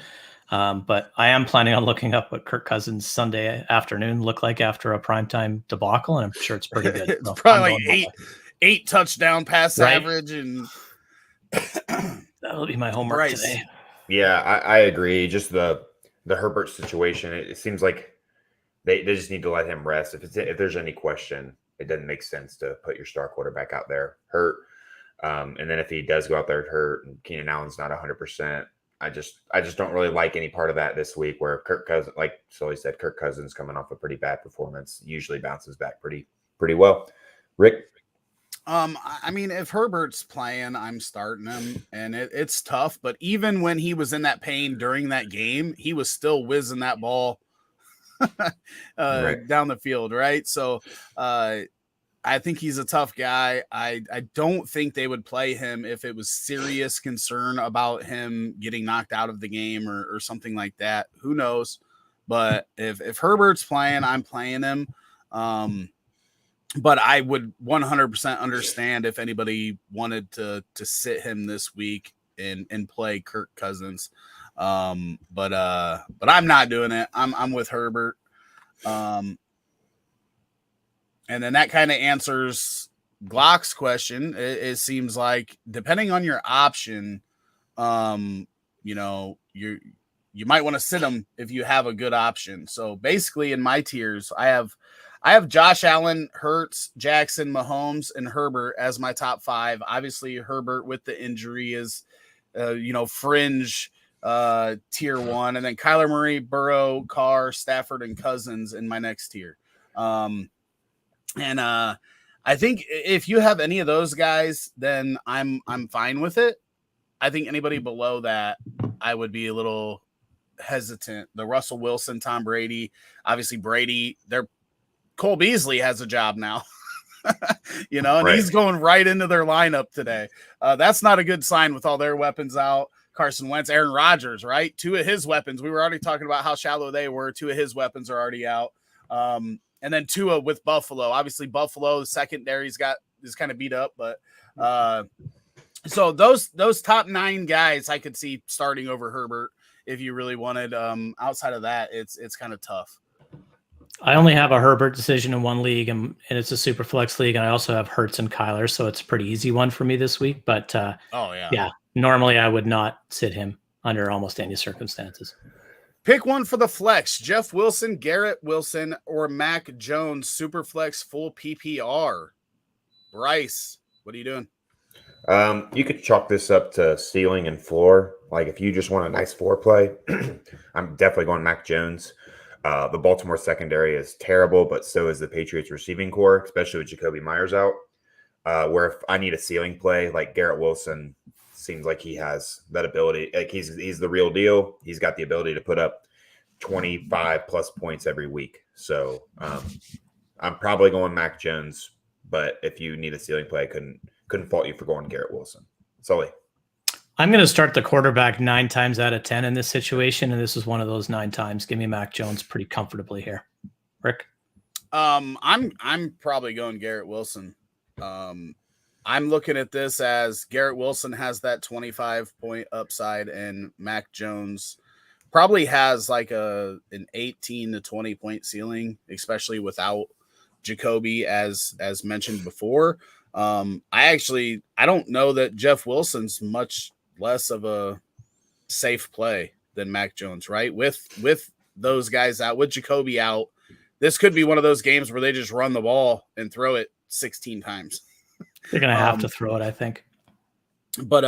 But I am planning on looking up what Kirk Cousins Sunday afternoon looked like after a primetime debacle, and I'm sure it's pretty good. It's probably like eight touchdown pass average, and that'll be my homework Bryce. Today. Yeah, I agree. Just the Herbert situation, it seems like they just need to let him rest. If there's any question, it doesn't make sense to put your star quarterback out there hurt. And then if he does go out there hurt and Keenan Allen's not 100%, I just don't really like any part of that this week, where Kirk Cousins, like Sully said, Kirk Cousins coming off a pretty bad performance usually bounces back pretty well. Rick? I mean, if Herbert's playing, I'm starting him, and it's tough. But even when he was in that pain during that game, he was still whizzing that ball down the field, right? So I think he's a tough guy. I don't think they would play him if it was serious concern about him getting knocked out of the game or something like that. Who knows? But if Herbert's playing, I'm playing him. But I would 100% understand if anybody wanted to sit him this week and play Kirk Cousins. But I'm not doing it. I'm with Herbert. And then that kind of answers Glock's question. It seems like depending on your option, you might want to sit him if you have a good option. So basically in my tiers, I have Josh Allen, Hurts, Jackson, Mahomes, and Herbert as my top 5. Obviously, Herbert with the injury is, fringe tier 1. And then Kyler Murray, Burrow, Carr, Stafford, and Cousins in my next tier. And I think if you have any of those guys, then I'm fine with it. I think anybody below that, I would be a little hesitant. The Russell Wilson, Tom Brady, obviously Brady, Cole Beasley has a job now, and right. He's going right into their lineup today. That's not a good sign with all their weapons out. Carson Wentz, Aaron Rodgers, right? 2 of his weapons. We were already talking about how shallow they were. 2 of his weapons are already out. And then Tua with Buffalo. Obviously, Buffalo, the secondary is kind of beat up, but so those top 9 guys I could see starting over Herbert if you really wanted. Outside of that, it's kind of tough. I only have a Herbert decision in one league, and it's a super flex league. And I also have Hurts and Kyler, so it's a pretty easy one for me this week. But yeah, normally I would not sit him under almost any circumstances. Pick one for the flex: Jeff Wilson, Garrett Wilson, or Mac Jones. Super flex, full PPR. Bryce, what are you doing? You could chalk this up to ceiling and floor. Like if you just want a nice floor play, I'm definitely going Mac Jones. The Baltimore secondary is terrible, but so is the Patriots receiving core, especially with Jacoby Myers out. Where if I need a ceiling play, like Garrett Wilson seems like he has that ability. Like he's the real deal. He's got the ability to put up 25 plus points every week. So I'm probably going Mac Jones, but if you need a ceiling play, I couldn't fault you for going Garrett Wilson. Sully. I'm going to start the quarterback 9 times out of 10 in this situation, and this is one of those 9 times. Give me Mac Jones pretty comfortably here. Rick? I'm probably going Garrett Wilson. I'm looking at this as Garrett Wilson has that 25-point upside, and Mac Jones probably has like an 18 to 20 point ceiling, especially without Jacoby, as mentioned before. I don't know that Jeff Wilson's much less of a safe play than Mac Jones, right? With those guys out, with Jacoby out, this could be one of those games where they just run the ball and throw it 16 times. They're going to have to throw it, I think. But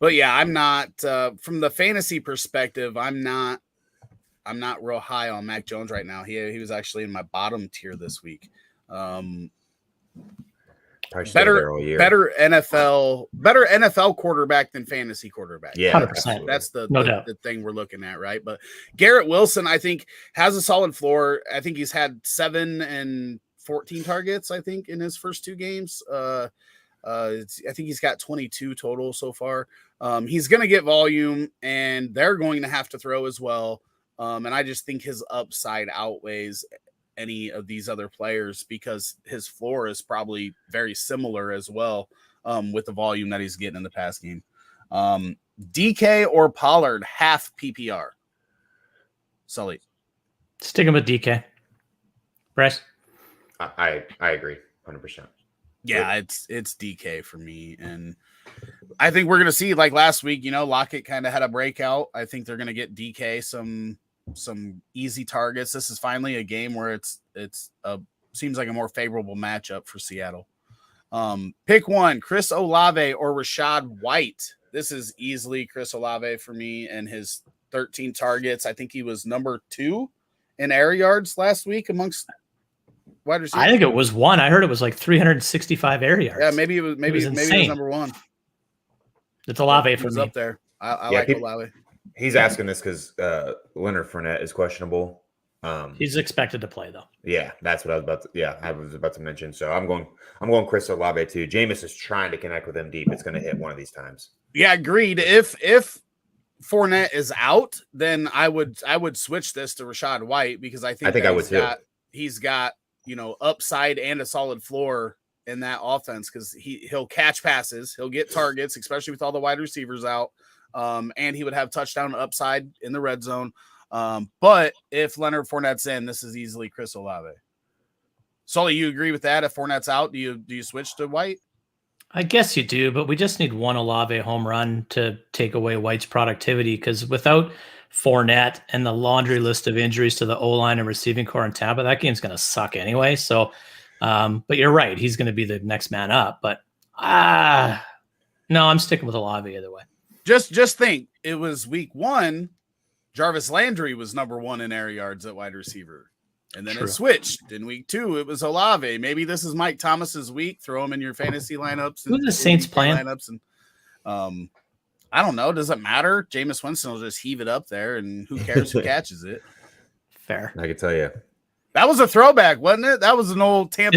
yeah, I'm not from the fantasy perspective, I'm not real high on Mac Jones right now. He was actually in my bottom tier this week. Better NFL quarterback than fantasy quarterback. Yeah, 100%. That's the doubt. The thing we're looking at, right? But Garrett Wilson, I think, has a solid floor. I think he's had 7 and 14 targets, I think, in his first 2 games. I think he's got 22 total so far. He's going to get volume, and they're going to have to throw as well. And I just think his upside outweighs any of these other players because his floor is probably very similar as well with the volume that he's getting in the pass game. DK or Pollard, half PPR. Sully. Stick him with DK. Bryce? I agree 100%. Yeah, it's DK for me. And I think we're going to see, like last week, Lockett kind of had a breakout. I think they're going to get DK some easy targets. This is finally a game where it's seems like a more favorable matchup for Seattle. Pick one, Chris Olave or Rachaad White. This is easily Chris Olave for me and his 13 targets. I think he was number 2 in air yards last week amongst wide receivers. I think it was 1. I heard it was like 365 air yards. Yeah, maybe it was number 1. It's Olave for me. Up there. I like Olave. He's asking this because Leonard Fournette is questionable. He's expected to play though. Yeah, that's what I was about to mention. So I'm going Chris Olave too. Jameis is trying to connect with him deep. It's going to hit one of these times. Yeah, agreed. If Fournette is out, then I would switch this to Rachaad White because I think I would too. He's got upside and a solid floor in that offense because he'll catch passes, he'll get targets, especially with all the wide receivers out. And he would have touchdown upside in the red zone. But if Leonard Fournette's in, this is easily Chris Olave. Sully, you agree with that? If Fournette's out, do you switch to White? I guess you do, but we just need one Olave home run to take away White's productivity because without Fournette and the laundry list of injuries to the O-line and receiving core in Tampa, that game's going to suck anyway. So, but you're right. He's going to be the next man up. But no, I'm sticking with Olave either way. Just think, it was week 1. Jarvis Landry was number 1 in air yards at wide receiver. And then It switched. In week 2, it was Olave. Maybe this is Mike Thomas's week. Throw him in your fantasy lineups. Who's the Saints playing? Lineups and, I don't know. Does it matter? Jameis Winston will just heave it up there, and who cares who catches it? Fair. I can tell you. That was a throwback, wasn't it? That was an old Tampa Bay.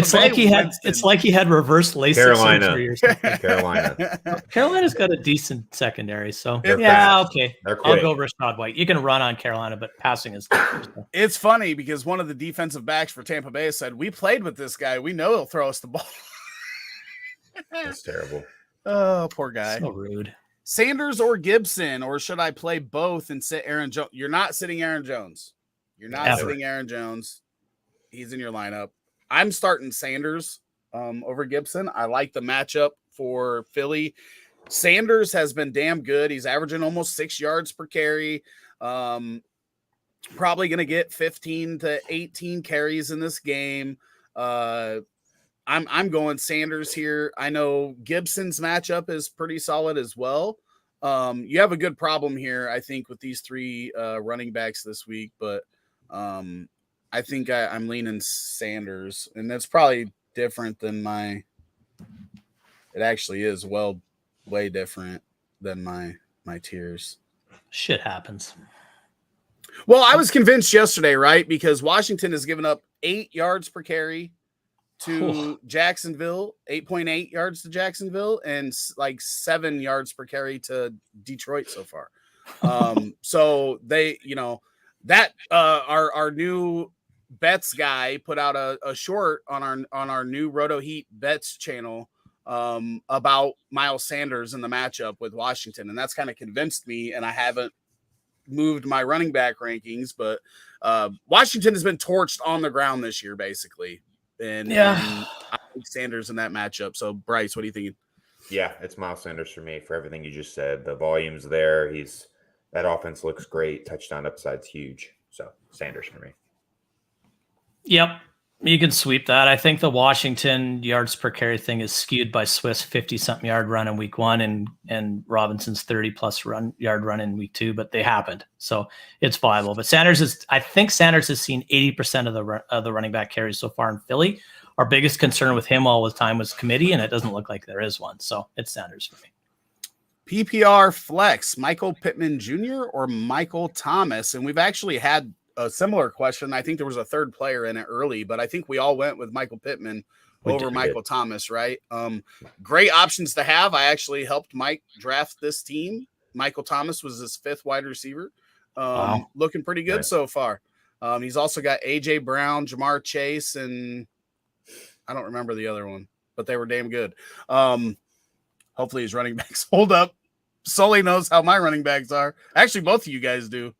It's like he had reverse LASIK surgery or something. Carolina. Carolina's got a decent secondary, so okay. I'll go Rachaad White. You can run on Carolina, but passing is different. So. It's funny because one of the defensive backs for Tampa Bay said, "We played with this guy. We know he'll throw us the ball." That's terrible. Oh, poor guy. So rude. Sanders or Gibson, or should I play both and sit Aaron Jones? You're not sitting Aaron Jones. Sitting Aaron Jones. He's in your lineup. I'm starting Sanders over Gibson. I like the matchup for Philly. Sanders has been damn good. He's averaging almost 6 yards per carry. Probably going to get 15 to 18 carries in this game. I'm going Sanders here. I know Gibson's matchup is pretty solid as well. You have a good problem here, I think, with these 3 running backs this week, but I think I'm leaning Sanders, and that's probably different than my. It actually is way different than my tiers. Shit happens. Well, I was convinced yesterday, right? Because Washington has given up 8 yards per carry to Jacksonville, 8.8 yards to Jacksonville, and like 7 yards per carry to Detroit so far. So they, that our new bets guy put out a short on our new Roto Heat bets channel about Miles Sanders in the matchup with Washington, and that's kind of convinced me. And I haven't moved my running back rankings, but Washington has been torched on the ground this year, basically. And I think Sanders in that matchup. So, Bryce, what are you thinking? Yeah, it's Miles Sanders for me for everything you just said. The volume's there. That offense looks great. Touchdown upside's huge. So, Sanders for me. Yep. You can sweep that. I think the Washington yards per carry thing is skewed by Swift's 50-something yard run in week 1 and Robinson's 30-plus yard run in week 2, but they happened. So it's viable. But I think Sanders has seen 80% of the running back carries so far in Philly. Our biggest concern with him all the time was committee, and it doesn't look like there is one. So it's Sanders for me. PPR flex, Michael Pittman Jr. or Michael Thomas? And we've actually had a similar question. I think there was a third player in it early, but I think we all went with Michael Pittman over Michael Thomas, right? Great options to have. I actually helped Mike draft this team. Michael Thomas was his 5th wide receiver. Wow. Looking pretty good so far. He's also got AJ Brown, Jamar Chase, and I don't remember the other one, but they were damn good. Hopefully his running backs hold up. Sully knows how my running backs are. Actually, both of you guys do.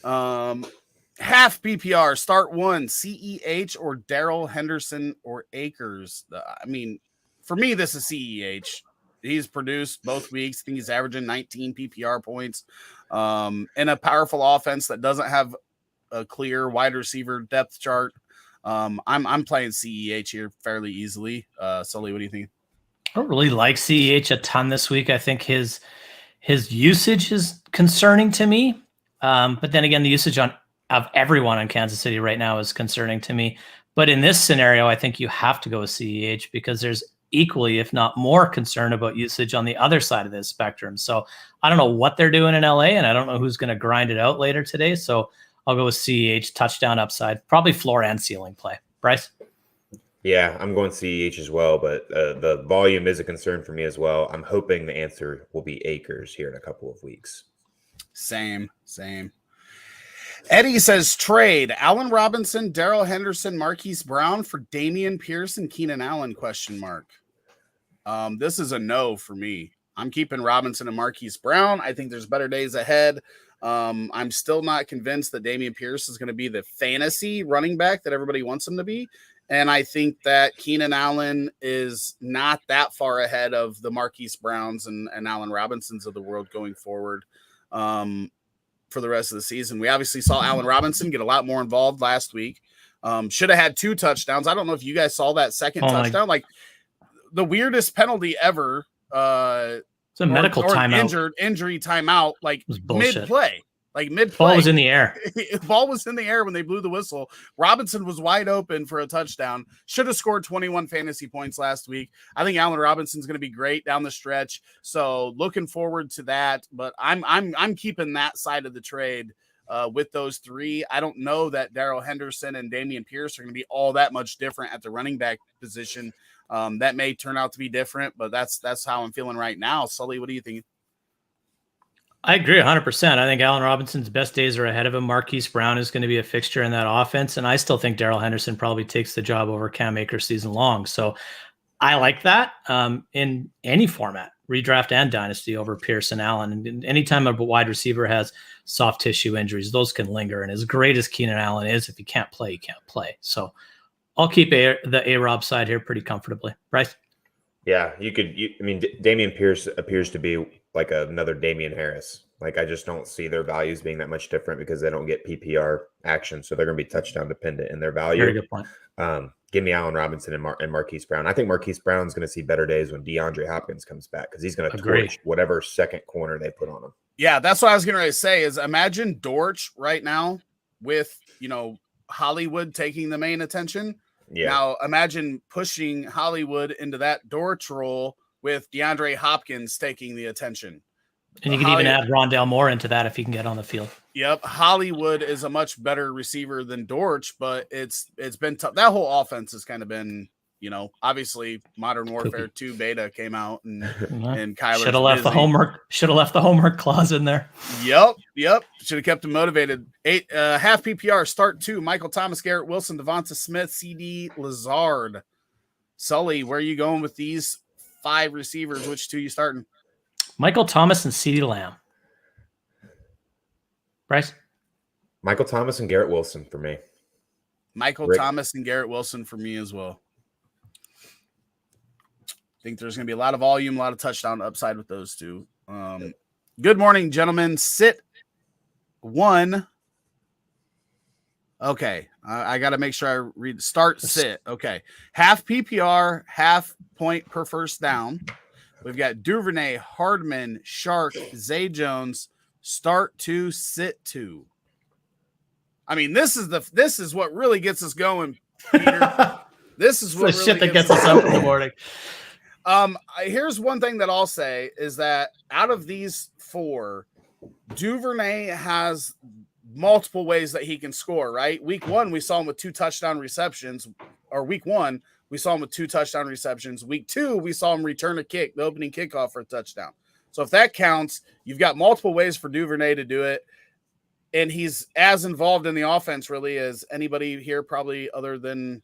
Half PPR, start 1, CEH or Darrell Henderson or Akers. I mean, for me, this is CEH. He's produced both weeks. I think he's averaging 19 PPR points in a powerful offense that doesn't have a clear wide receiver depth chart. I'm playing CEH here fairly easily. Sully, what do you think? I don't really like CEH a ton this week. I think his usage is concerning to me. But then again, the usage of everyone in Kansas City right now is concerning to me. But in this scenario, I think you have to go with CEH because there's equally, if not more, concern about usage on the other side of this spectrum. So I don't know what they're doing in LA, and I don't know who's going to grind it out later today. So I'll go with CEH, touchdown upside, probably floor and ceiling play. Bryce? Yeah, I'm going CEH as well, but the volume is a concern for me as well. I'm hoping the answer will be Akers here in a couple of weeks. Same. Eddie says trade Allen Robinson, Darrell Henderson, Marquis Brown for Dameon Pierce and Keenan Allen ? This is a no for me. I'm keeping Robinson and Marquis Brown. I think there's better days ahead. I'm still not convinced that Dameon Pierce is going to be the fantasy running back that everybody wants him to be. And I think that Keenan Allen is not that far ahead of the Marquis Browns and Allen Robinsons of the world going forward for the rest of the season. We obviously saw Allen Robinson get a lot more involved last week. Should have had 2 touchdowns. I don't know if you guys saw that second touchdown. Like the weirdest penalty ever. It's a medical timeout. Injury timeout, like mid-play. Ball was in the air. Ball was in the air when they blew the whistle. Robinson was wide open for a touchdown. Should have scored 21 fantasy points last week. I think Allen Robinson's going to be great down the stretch. So looking forward to that. But I'm keeping that side of the trade with those 3. I don't know that Darrell Henderson and Dameon Pierce are going to be all that much different at the running back position. That may turn out to be different, but that's how I'm feeling right now. Sully, what do you think? I agree 100%. I think Allen Robinson's best days are ahead of him. Marquis Brown is going to be a fixture in that offense. And I still think Darrell Henderson probably takes the job over Cam Akers season long. So I like that in any format, redraft and dynasty, over Pierce and Allen. And anytime a wide receiver has soft tissue injuries, those can linger. And as great as Keenan Allen is, if you can't play, you can't play. So I'll keep the A-Rob side here pretty comfortably. Bryce? Yeah, Dameon Pierce appears to be like another Damian Harris. Like I just don't see their values being that much different because they don't get PPR action, so they're going to be touchdown dependent in their value. Very good point. Give me Allen Robinson and Marquis Brown. I think Marquis Brown's going to see better days when DeAndre Hopkins comes back because he's going to torch whatever second corner they put on him. Yeah, that's what I was going to say. Is imagine Dortch right now with, Hollywood taking the main attention. Yeah. Now imagine pushing Hollywood into that Dortch role with DeAndre Hopkins taking the attention. And you can even add Rondale Moore into that if he can get on the field. Yep. Hollywood is a much better receiver than Dortch, but it's been tough. That whole offense has kind of been, obviously Modern Warfare 2 beta came out and Kyler should have left the homework clause in there. Yep. Should have kept him motivated. Half PPR start 2, Michael Thomas, Garrett Wilson, Devonta Smith, CD Lazard. Sully, where are you going with these 5 receivers? Which 2 you starting? Michael Thomas and CeeDee Lamb. Bryce? Michael Thomas and Garrett Wilson for me. Thomas and Garrett Wilson for me as well. I think there's going to be a lot of volume, a lot of touchdown upside with those 2. Good morning, gentlemen. Sit 1. Okay. I got to make sure I read. Start, sit. Okay. Half PPR, half point per first down. We've got Duvernay, Hardman, Shark, Zay Jones, start 2, sit 2. I mean, this is what really gets us going, Peter. This is what the really shit that gets us up in the morning. Here's one thing that I'll say is that out of these 4, Duvernay has multiple ways that he can score, right? Week 1, we saw him with 2 touchdown receptions, or week 1, we saw him with 2 touchdown receptions. Week 2, we saw him return a kick, the opening kickoff for a touchdown. So if that counts, you've got multiple ways for Duvernay to do it. And he's as involved in the offense really as anybody here, probably other than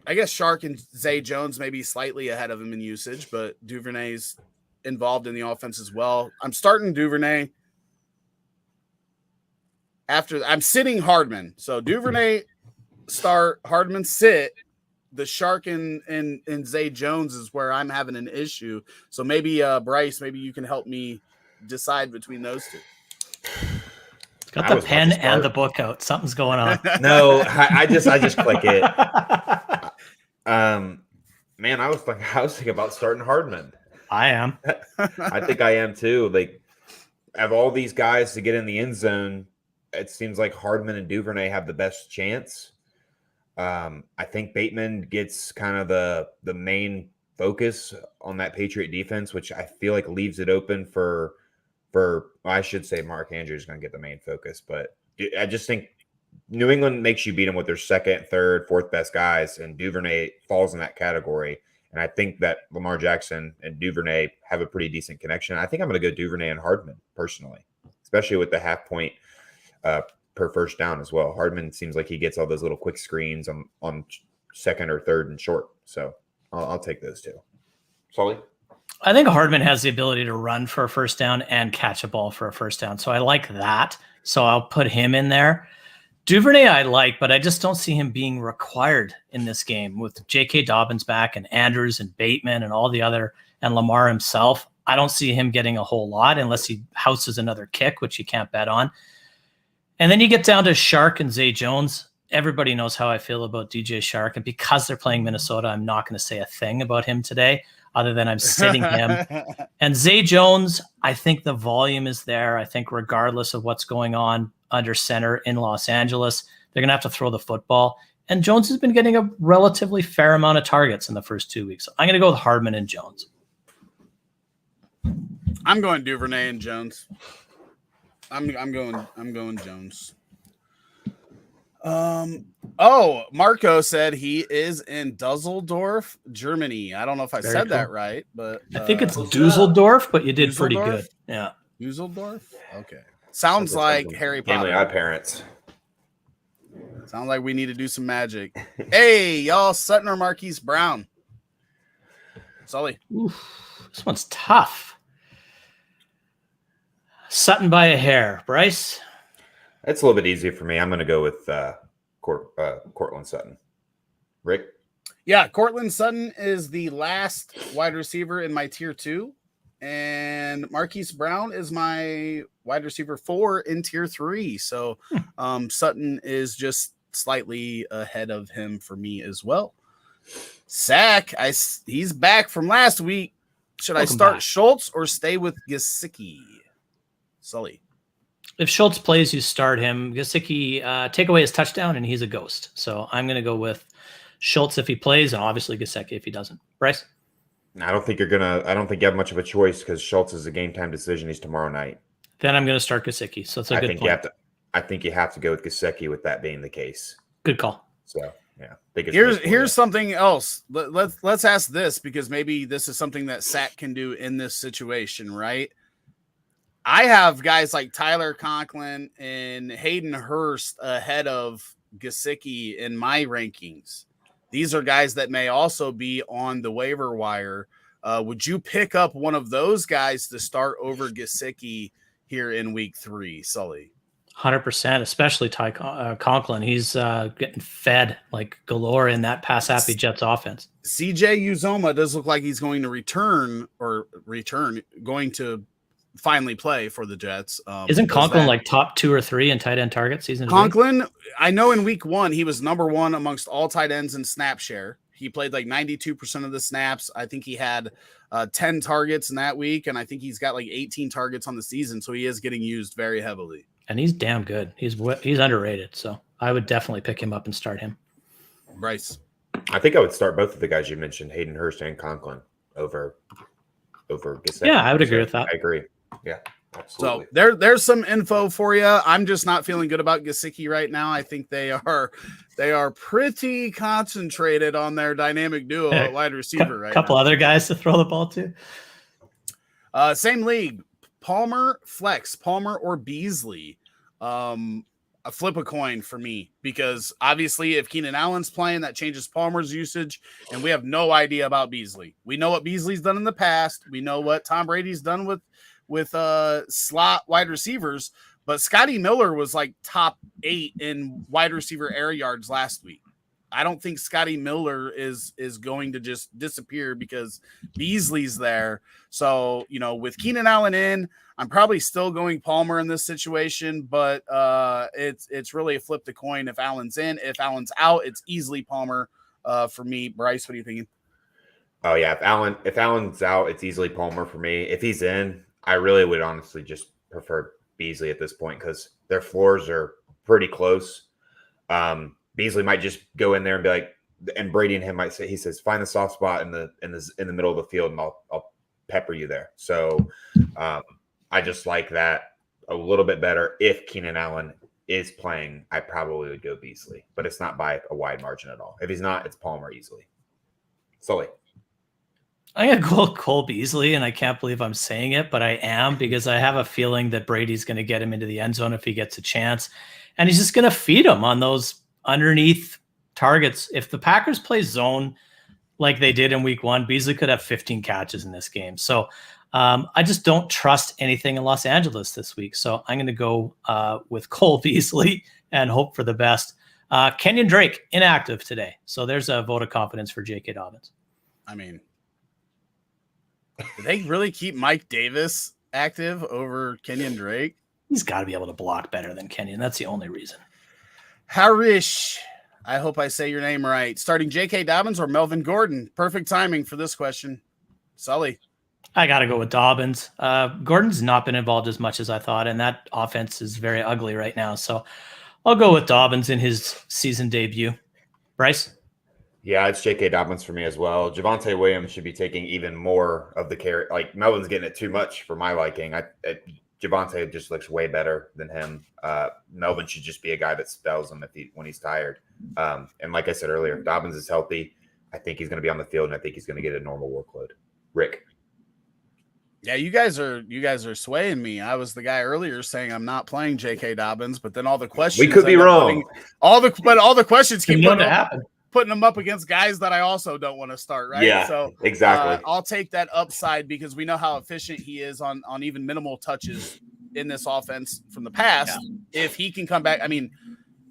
I guess Shark and Zay Jones may be slightly ahead of him in usage, but Duvernay's involved in the offense as well. I'm starting Duvernay. I'm sitting Hardman. So Duvernay start, Hardman sit. The Shark and Zay Jones is where I'm having an issue. So maybe Bryce, maybe you can help me decide between those 2. It's got the pen and the book out. Something's going on. No, I just click it. Man, I was thinking about starting Hardman. I am. I think I am too. Like, of all these guys to get in the end zone, it seems like Hardman and Duvernay have the best chance. I think Bateman gets kind of the main focus on that Patriot defense, which I feel like leaves it open for I should say Mark Andrews is going to get the main focus, but I just think New England makes you beat them with their second, third, fourth best guys, and Duvernay falls in that category. And I think that Lamar Jackson and Duvernay have a pretty decent connection. I think I'm going to go Duvernay and Hardman personally, especially with the half point per first down as well. Hardman seems like he gets all those little quick screens on second or third and short. So I'll take those 2. Sully? I think Hardman has the ability to run for a first down and catch a ball for a first down. So I like that. So I'll put him in there. Duvernay I like, but I just don't see him being required in this game with J.K. Dobbins back and Andrews and Bateman and all the other, and Lamar himself. I don't see him getting a whole lot unless he houses another kick, which you can't bet on. And then you get down to Shark and Zay Jones. Everybody knows how I feel about DJ Shark. And because they're playing Minnesota, I'm not going to say a thing about him today other than I'm sitting him. And Zay Jones, I think the volume is there. I think regardless of what's going on under center in Los Angeles, they're going to have to throw the football. And Jones has been getting a relatively fair amount of targets in the first 2 weeks. So I'm going to go with Hardman and Jones. I'm going Duvernay and Jones. I'm going Jones. Marco said he is in Dusseldorf, Germany. I don't know if I said that right, but I think it's Dusseldorf, but you did pretty good. Yeah. Dusseldorf? Okay. Sounds like Harry Potter. Family Odd Parents. Sounds like we need to do some magic. Hey, y'all, Sutton or Marquis Brown? Sully. Oof, this one's tough. Sutton by a hair. Bryce? It's a little bit easier for me. I'm going to go with Cortland Sutton. Rick? Yeah, Cortland Sutton is the last wide receiver in my tier 2. And Marquis Brown is my wide receiver 4 in tier 3. So Sutton is just slightly ahead of him for me as well. Sack, he's back from last week. Should I start Schultz or stay with Yasiki? Sully. If Schultz plays, you start him. Yasiki, take away his touchdown, and he's a ghost. So I'm going to go with Schultz if he plays, and obviously Gesicki if he doesn't. Bryce? I don't think you have much of a choice because Schultz is a game time decision. He's tomorrow night. Then I'm going to start Gesicki. So it's a good point. I think you have to go with Gesicki with that being the case. Good call. So yeah, I think here's something else. Let's ask this because maybe this is something that Sat can do in this situation, right? I have guys like Tyler Conklin and Hayden Hurst ahead of Gesicki in my rankings. These are guys that may also be on the waiver wire. Would you pick up one of those guys to start over Gesicki here in week 3, Sully? 100%, especially Ty Conklin. He's getting fed like galore in that pass-happy Jets offense. CJ Uzoma does look like he's going to going to finally play for the Jets. Isn't Conklin like top 2 or 3 in tight end target season? Conklin, I know in week 1, he was number 1 amongst all tight ends in snap share. He played like 92% of the snaps. I think he had 10 targets in that week, and I think he's got like 18 targets on the season. So he is getting used very heavily. And he's damn good. He's underrated. So I would definitely pick him up and start him. Bryce. I think I would start both of the guys you mentioned, Hayden Hurst and Conklin, over Gesicki. Yeah, I would agree with that. I agree. Yeah, absolutely. So there's some info for you. I'm just not feeling good about Gesicki right now. I think they are pretty concentrated on their dynamic duo at wide receiver right now. A couple other guys to throw the ball to. Same league. Palmer flex, Palmer or Beasley. Flip a coin for me because obviously if Keenan Allen's playing, that changes Palmer's usage, and we have no idea about Beasley. We know what Beasley's done in the past. We know what Tom Brady's done with slot wide receivers, but Scotty Miller was like top 8 in wide receiver air yards last week. I don't think Scotty Miller is going to just disappear because Beasley's there. So, with Keenan Allen in, I'm probably still going Palmer in this situation, but it's really a flip the coin. If Allen's in, if Allen's out, it's easily Palmer for me. Bryce, what are you thinking? Oh yeah, if Allen's out, it's easily Palmer for me. If he's in, I really would honestly just prefer Beasley at this point because their floors are pretty close. Beasley might just go in there and be like, and Brady and him might say, he says, find the soft spot in the middle of the field and I'll pepper you there. So I just like that a little bit better. If Keenan Allen is playing, I probably would go Beasley, but it's not by a wide margin at all. If he's not, it's Palmer easily. Sully. I'm going to go Cole Beasley, and I can't believe I'm saying it, but I am because I have a feeling that Brady's going to get him into the end zone if he gets a chance, and he's just going to feed him on those underneath targets. If the Packers play zone like they did in week 1, Beasley could have 15 catches in this game. So I just don't trust anything in Los Angeles this week. So I'm going to go with Cole Beasley and hope for the best. Kenyon Drake, inactive today. So there's a vote of confidence for J.K. Dobbins. I mean, did they really keep Mike Davis active over Kenyon Drake? He's got to be able to block better than Kenyon. That's the only reason. Harish, I hope I say your name right. Starting J.K. Dobbins or Melvin Gordon? Perfect timing for this question. Sully. I got to go with Dobbins. Gordon's not been involved as much as I thought, and that offense is very ugly right now. So I'll go with Dobbins in his season debut. Bryce? Yeah, it's J.K. Dobbins for me as well. Javonte Williams should be taking even more of the carry. Like, Melvin's getting it too much for my liking. Javonte just looks way better than him. Melvin should just be a guy that spells him when he's tired. And like I said earlier, if Dobbins is healthy, I think he's going to be on the field, and I think he's going to get a normal workload. Rick. Yeah, you guys are swaying me. I was the guy earlier saying I'm not playing J.K. Dobbins, but then all the questions we could be wrong. All the questions keep putting them up against guys that I also don't want to start. Right? Yeah, so exactly. I'll take that upside because we know how efficient he is on even minimal touches in this offense from the past. Yeah. If he can come back, I mean,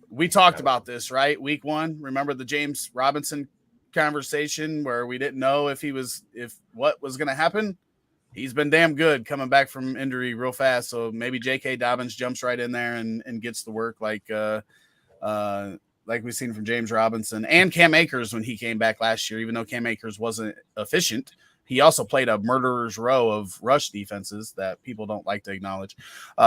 we talked about this, right? Week 1, remember the James Robinson conversation where we didn't know if what was going to happen. He's been damn good coming back from injury real fast. So maybe J.K. Dobbins jumps right in there and gets the work like we've seen from James Robinson and Cam Akers when he came back last year, even though Cam Akers wasn't efficient. he also played a murderer's row of rush defenses that people don't like to acknowledge.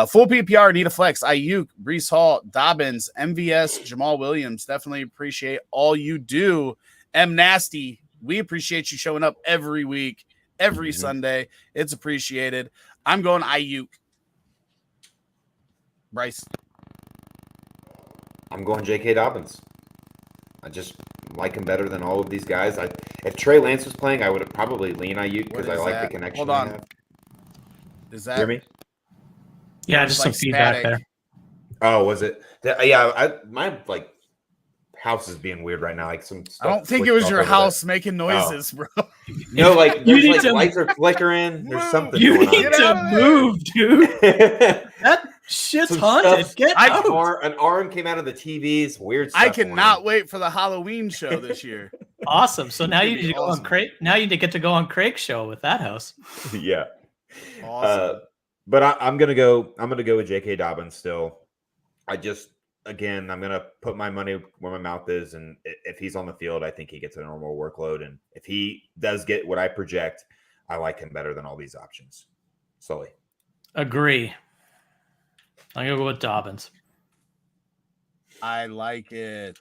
Full PPR, need a flex. Ayuk, Breece Hall, Dobbins, MVS, Jamal Williams. Definitely appreciate all you do. M Nasty, we appreciate you showing up every week, every Sunday. It's appreciated. I'm going Ayuk. Bryce. I'm going J.K. Dobbins. I just like him better than all of these guys. If Trey Lance was playing, I would have probably lean Ayuk because I like the connection. Hold on. I have. Is that Hear me? Yeah, just some feedback there. Oh, was it? Yeah, my house is being weird right now. Like some stuff. I don't think it was your house making noises, bro. No, like You need there's to- lights are flickering. There's something You going need on. to move, dude. That shit's Some haunted. stuff- Get out. An arm came out of the TVs. Weird stuff. I cannot wait for the Halloween show this year. Awesome. So now you It'd need be to go awesome. on Craig. Now you need to get to go on Craig's show with that house. Yeah. Awesome. But I'm gonna go with J.K. Dobbins still. I'm gonna put my money where my mouth is, and if he's on the field, I think he gets a normal workload. And if he does get what I project, I like him better than all these options. Sully. Agree. I'm gonna go with Dobbins. I like it.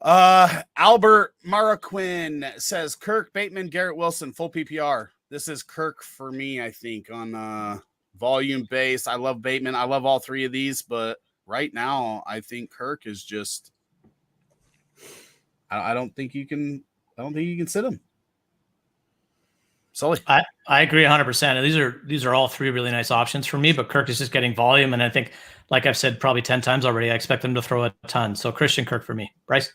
Albert Maraquin says Kirk, Bateman, Garrett Wilson, full PPR. This is Kirk for me, I think, on volume base. I love Bateman. I love all three of these, but right now I think Kirk is just I don't think you can sit him. Sully. I agree 100%. And these are all three really nice options for me, but Kirk is just getting volume. And I think, like I've said probably 10 times already, I expect them to throw a ton. So Christian Kirk for me. Bryce?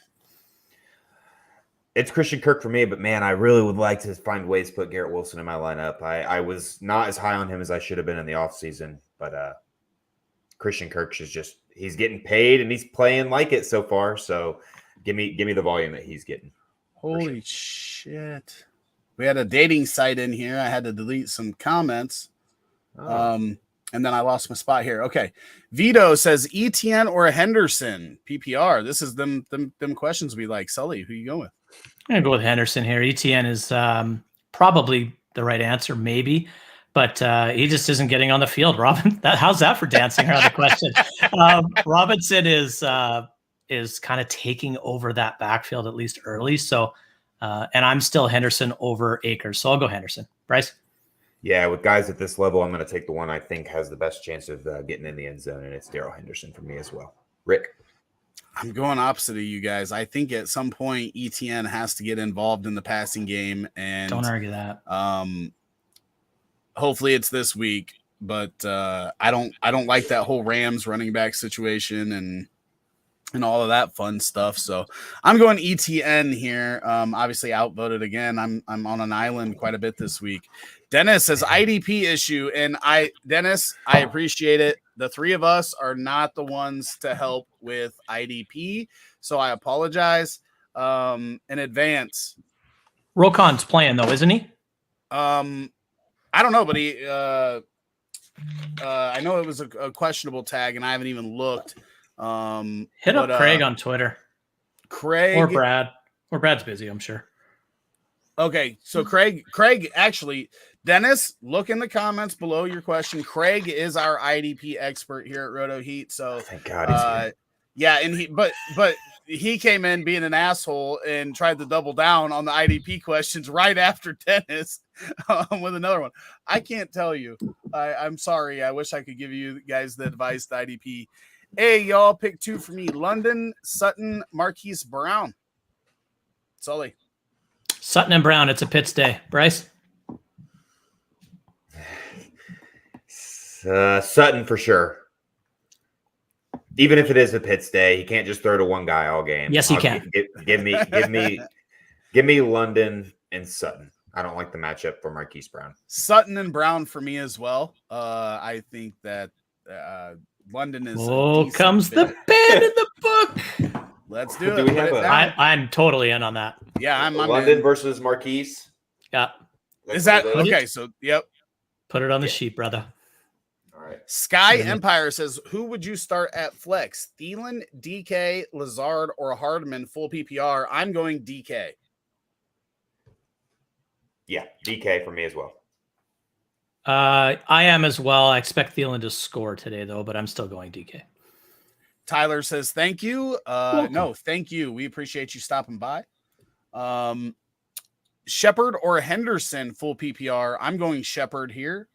It's Christian Kirk for me, but man, I really would like to find ways to put Garrett Wilson in my lineup. I was not as high on him as I should have been in the offseason, but Christian Kirk is just he's getting paid and he's playing like it so far. So give me the volume that he's getting. Holy shit. We had a dating site in here. I had to delete some comments. And then I lost my spot here. Okay. Vito says ETN or a Henderson PPR. This is them questions we like. Sully, who you going with? I'm going to go with Henderson here. ETN is probably the right answer, maybe, but he just isn't getting on the field. Robin, how's that for dancing around the question? Robinson is kind of taking over that backfield, at least early. So, and I'm still Henderson over Akers. So I'll go Henderson. Bryce? Yeah, with guys at this level, I'm going to take the one I think has the best chance of getting in the end zone, and it's Darrell Henderson for me as well. Rick? I'm going opposite of you guys. I think at some point ETN has to get involved in the passing game, and Don't argue that. Hopefully it's this week, but I don't like that whole Rams running back situation and all of that fun stuff. So I'm going ETN here. Obviously outvoted again. I'm on an island quite a bit this week. Dennis says IDP issue, and Dennis, I appreciate it. The three of us are not the ones to help with IDP, so I apologize in advance. Roquan's playing though, isn't he? I don't know, but he I know it was a questionable tag, and I haven't even looked. Hit up Craig on Twitter. Craig Or Brad. Or Brad's busy, I'm sure. Okay, so Craig actually, Dennis, look in the comments below your question. Craig is our IDP expert here at Roto Heat. So Thank God he's here. Yeah, and but he came in being an asshole and tried to double down on the IDP questions right after Dennis with another one. I can't tell you. I'm sorry. I wish I could give you guys the advice to IDP. Hey, y'all, pick two for me. London, Sutton, Marquis Brown. Sully. Sutton and Brown, it's a Pitts day. Bryce? Sutton for sure. Even if it is a Pitts day, he can't just throw to one guy all game. Yes, he can. Give me London and Sutton. I don't like the matchup for Marquis Brown. Sutton and Brown for me as well. I think that London is. Oh, comes the pen in the book. Let's do Do it. we have I'm totally in on that. Yeah, I'm London in. versus Marquis. Yeah. Is that okay? So, yep. Put it on the sheet, brother. All right. Sky Empire says, who would you start at flex? Thielen, DK, Lazard, or Hardman full PPR? I'm going DK. Yeah, DK for me as well. I am as well. I expect Thielen to score today, though, but I'm still going DK. Tyler says, thank you. Welcome. No, thank you. We appreciate you stopping by. Shepard or Henderson full PPR. I'm going Shepard here.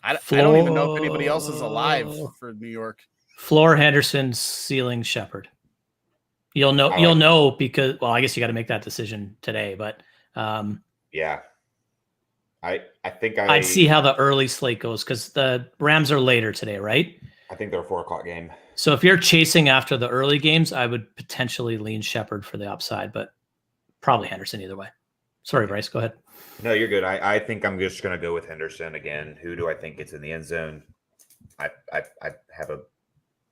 I don't even know if anybody else is alive for New York. Floor Henderson, ceiling Shepard. You'll know because, well, I guess you got to make that decision today, but yeah. I think I'd see how the early slate goes because the Rams are later today, right? I think they're a 4:00 game. So if you're chasing after the early games, I would potentially lean Shepard for the upside, but probably Henderson either way. Sorry, Bryce, go ahead. No, you're good. I think I'm just going to go with Henderson again. Who do I think gets in the end zone? I have a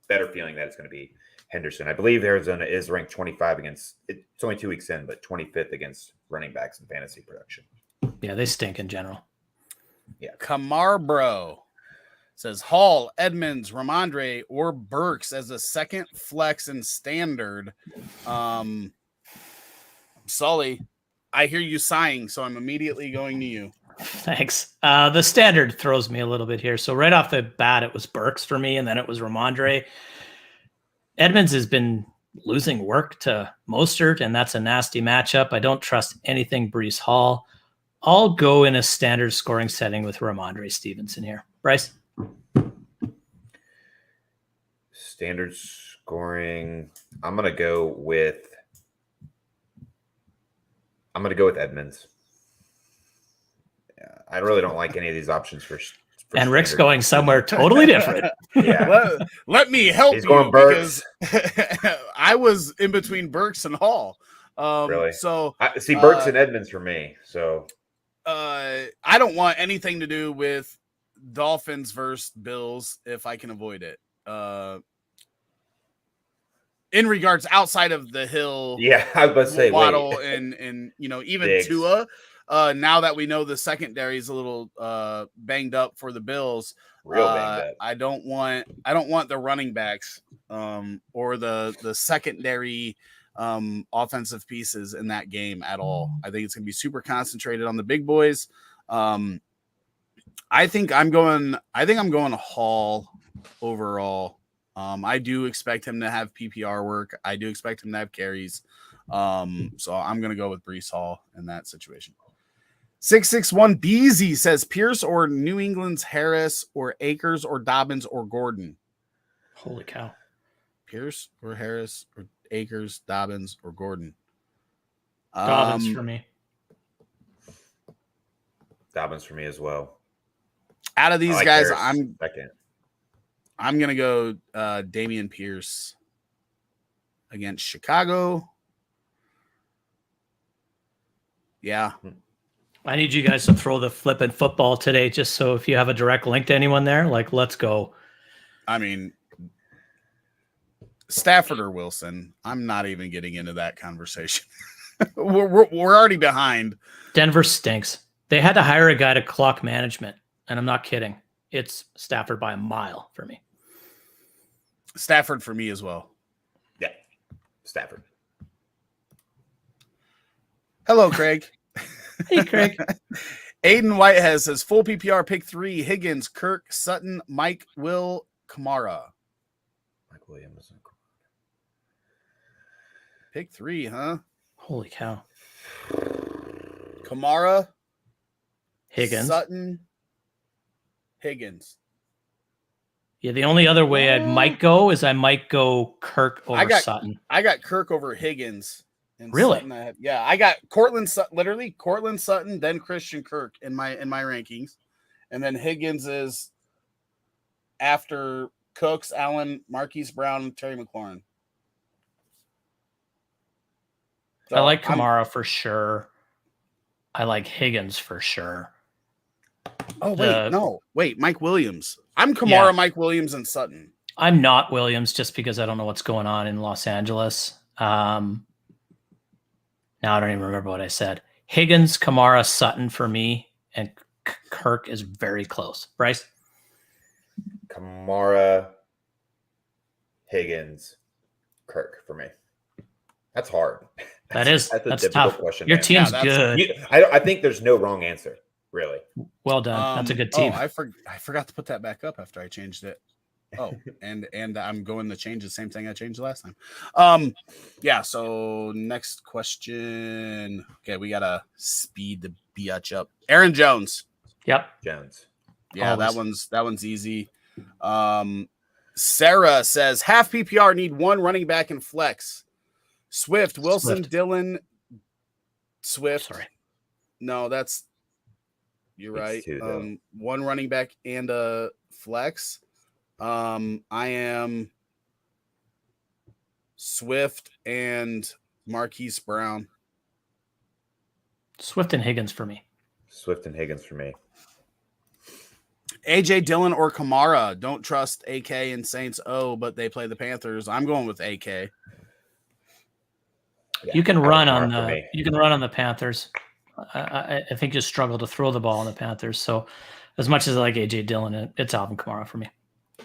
better feeling that it's going to be Henderson. I believe Arizona is ranked 25 against – it's only 2 weeks in, but 25th against running backs in fantasy production. Yeah, they stink in general. Yeah. Kamarbro says Hall, Edmonds, Ramondre, or Burks as a second flex and standard. Sully, I hear you sighing, so I'm immediately going to you. Thanks. The standard throws me a little bit here. So right off the bat, it was Burks for me, and then it was Ramondre. Edmonds has been losing work to Mostert, and that's a nasty matchup. I don't trust anything Breece Hall. I'll go in a standard scoring setting with Ramondre Stevenson here. Bryce? Standard scoring. I'm going to go with Edmonds. Yeah, I really don't like any of these options for and Rick's standard. Going somewhere totally different. Yeah. Let me help He's you going because I was in between Burks and Hall. Really? So I see Burks and Edmonds for me. So I don't want anything to do with Dolphins versus Bills if I can avoid it. In regards outside of the Hill, yeah, I was about to say Waddle and even Diggs. Tua. Now that we know the secondary is a little banged up for the Bills, real banged up. I don't want the running backs or the secondary offensive pieces in that game at all. I think it's gonna be super concentrated on the big boys. I think I'm going Hall overall. I do expect him to have PPR work. I do expect him to have carries. So I'm going to go with Breece Hall in that situation. 661 Beezy says Pierce or New England's Harris or Akers or Dobbins or Gordon. Holy cow. Pierce or Harris or Akers, Dobbins or Gordon. Dobbins for me. Dobbins for me as well. Out of these guys, Harris. I'm going to go Dameon Pierce against Chicago. Yeah. I need you guys to throw the flippin' football today, just so if you have a direct link to anyone there, let's go. I mean, Stafford or Wilson, I'm not even getting into that conversation. we're already behind. Denver stinks. They had to hire a guy to clock management, and I'm not kidding. It's Stafford by a mile for me. Stafford for me as well. Yeah, Stafford. Hello, Craig. Hey, Craig. Aiden Whitehead says full PPR pick 3: Higgins, Kirk, Sutton, Mike, Will, Kamara. Mike Williams. Pick 3, huh? Holy cow. Kamara, Higgins, Sutton, Higgins. Yeah, the only other way I might go is Kirk over Sutton. I got Kirk over Higgins. And really? Sutton, I got Cortland Sutton, then Christian Kirk in my rankings. And then Higgins is after Cooks, Allen, Marquis Brown, Terry McLaurin. So I like Kamara for sure. I like Higgins for sure. Oh, wait, Mike Williams. I'm Kamara, Mike Williams, and Sutton. I'm not Williams just because I don't know what's going on in Los Angeles. Now I don't even remember what I said. Higgins, Kamara, Sutton for me, and Kirk is very close. Bryce? Kamara, Higgins, Kirk for me. That's hard. That's a difficult tough. question. Your man. team's Yeah, good. I think there's no wrong answer, really. Well done. That's a good team. Oh, I forgot to put that back up after I changed it. Oh, and I'm going to change the same thing I changed last time. Yeah. So next question. Okay, we gotta speed the biatch up. Aaron Jones. Yep. Jones. Yeah, Always. that one's easy. Sarah says half PPR need one running back in flex. Swift, Wilson, Dillon, Swift. Sorry. No, you're right. Two, one running back and a flex. I am Swift and Marquis Brown. Swift and Higgins for me. Swift and Higgins for me. AJ Dillon or Kamara. Don't trust AK and Saints. Oh, but they play the Panthers. I'm going with AK. Yeah, You can run on Kamara the Panthers. I think you struggle to throw the ball on the Panthers. So as much as I like AJ Dillon, it's Alvin Kamara for me.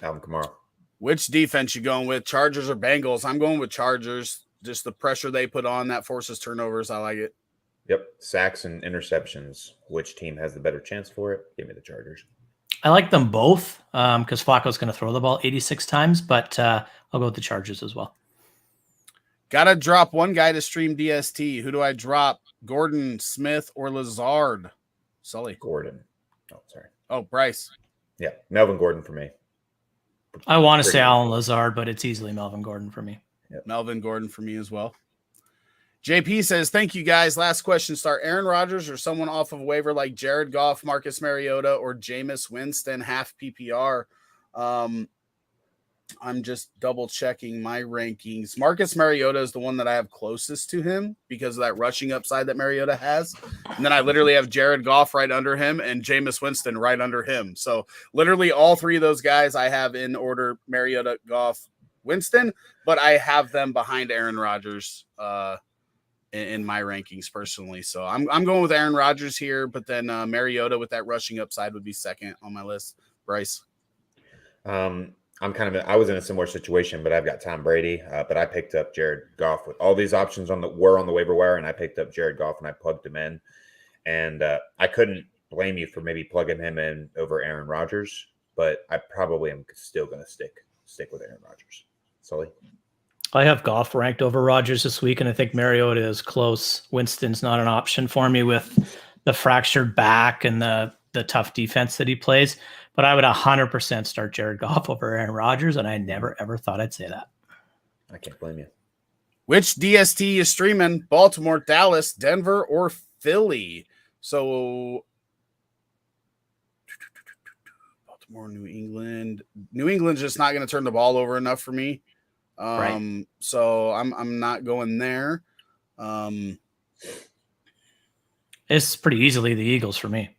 Alvin Kamara. Which defense you going with? Chargers or Bengals? I'm going with Chargers. Just the pressure they put on that forces turnovers. I like it. Yep. Sacks and interceptions. Which team has the better chance for it? Give me the Chargers. I like them both because Flacco's going to throw the ball 86 times, but I'll go with the Chargers as well. Got to drop one guy to stream DST. Who do I drop? Gordon, Smith, or Lazard? Sully. Gordon. Oh, sorry. Oh, Bryce. Yeah. Melvin Gordon for me. I want to say Alan Lazard, but it's easily Melvin Gordon for me. Yep. Melvin Gordon for me as well. JP says, thank you guys. Last question. Start Aaron Rodgers or someone off of a waiver like Jared Goff, Marcus Mariota, or Jameis Winston, half PPR. I'm just double checking my rankings. Marcus Mariota is the one that I have closest to him because of that rushing upside that Mariota has. And then I literally have Jared Goff right under him and Jameis Winston right under him. So literally all three of those guys I have in order: Mariota, Goff, Winston, but I have them behind Aaron Rodgers in my rankings personally. So I'm going with Aaron Rodgers here, but then Mariota with that rushing upside would be second on my list. Bryce. I was in a similar situation, but I've got Tom Brady, but I picked up Jared Goff with all these options were on the waiver wire, and I picked up Jared Goff and I plugged him in, and I couldn't blame you for maybe plugging him in over Aaron Rodgers, but I probably am still going to stick with Aaron Rodgers. Sully? I have Goff ranked over Rodgers this week, and I think Mariota is close. Winston's not an option for me with the fractured back and the tough defense that he plays. But I would 100% start Jared Goff over Aaron Rodgers, and I never, ever thought I'd say that. I can't blame you. Which DST is streaming? Baltimore, Dallas, Denver, or Philly? So Baltimore, New England. New England's just not going to turn the ball over enough for me. Right. So I'm not going there. It's pretty easily the Eagles for me.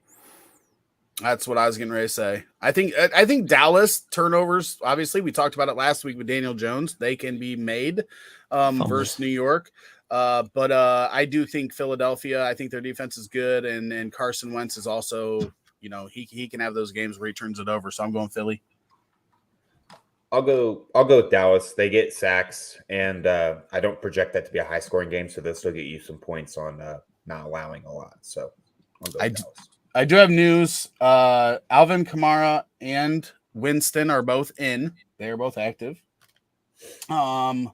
That's what I was getting ready to say. I think Dallas turnovers, obviously, we talked about it last week with Daniel Jones. They can be made versus New York. But I do think Philadelphia, I think their defense is good. And Carson Wentz is also, he can have those games where he turns it over. So I'm going Philly. I'll go with Dallas. They get sacks, and I don't project that to be a high-scoring game, so they'll still get you some points on not allowing a lot. So I'll go with Dallas. I do have news. Alvin Kamara and Winston are both in. They are both active. Gabe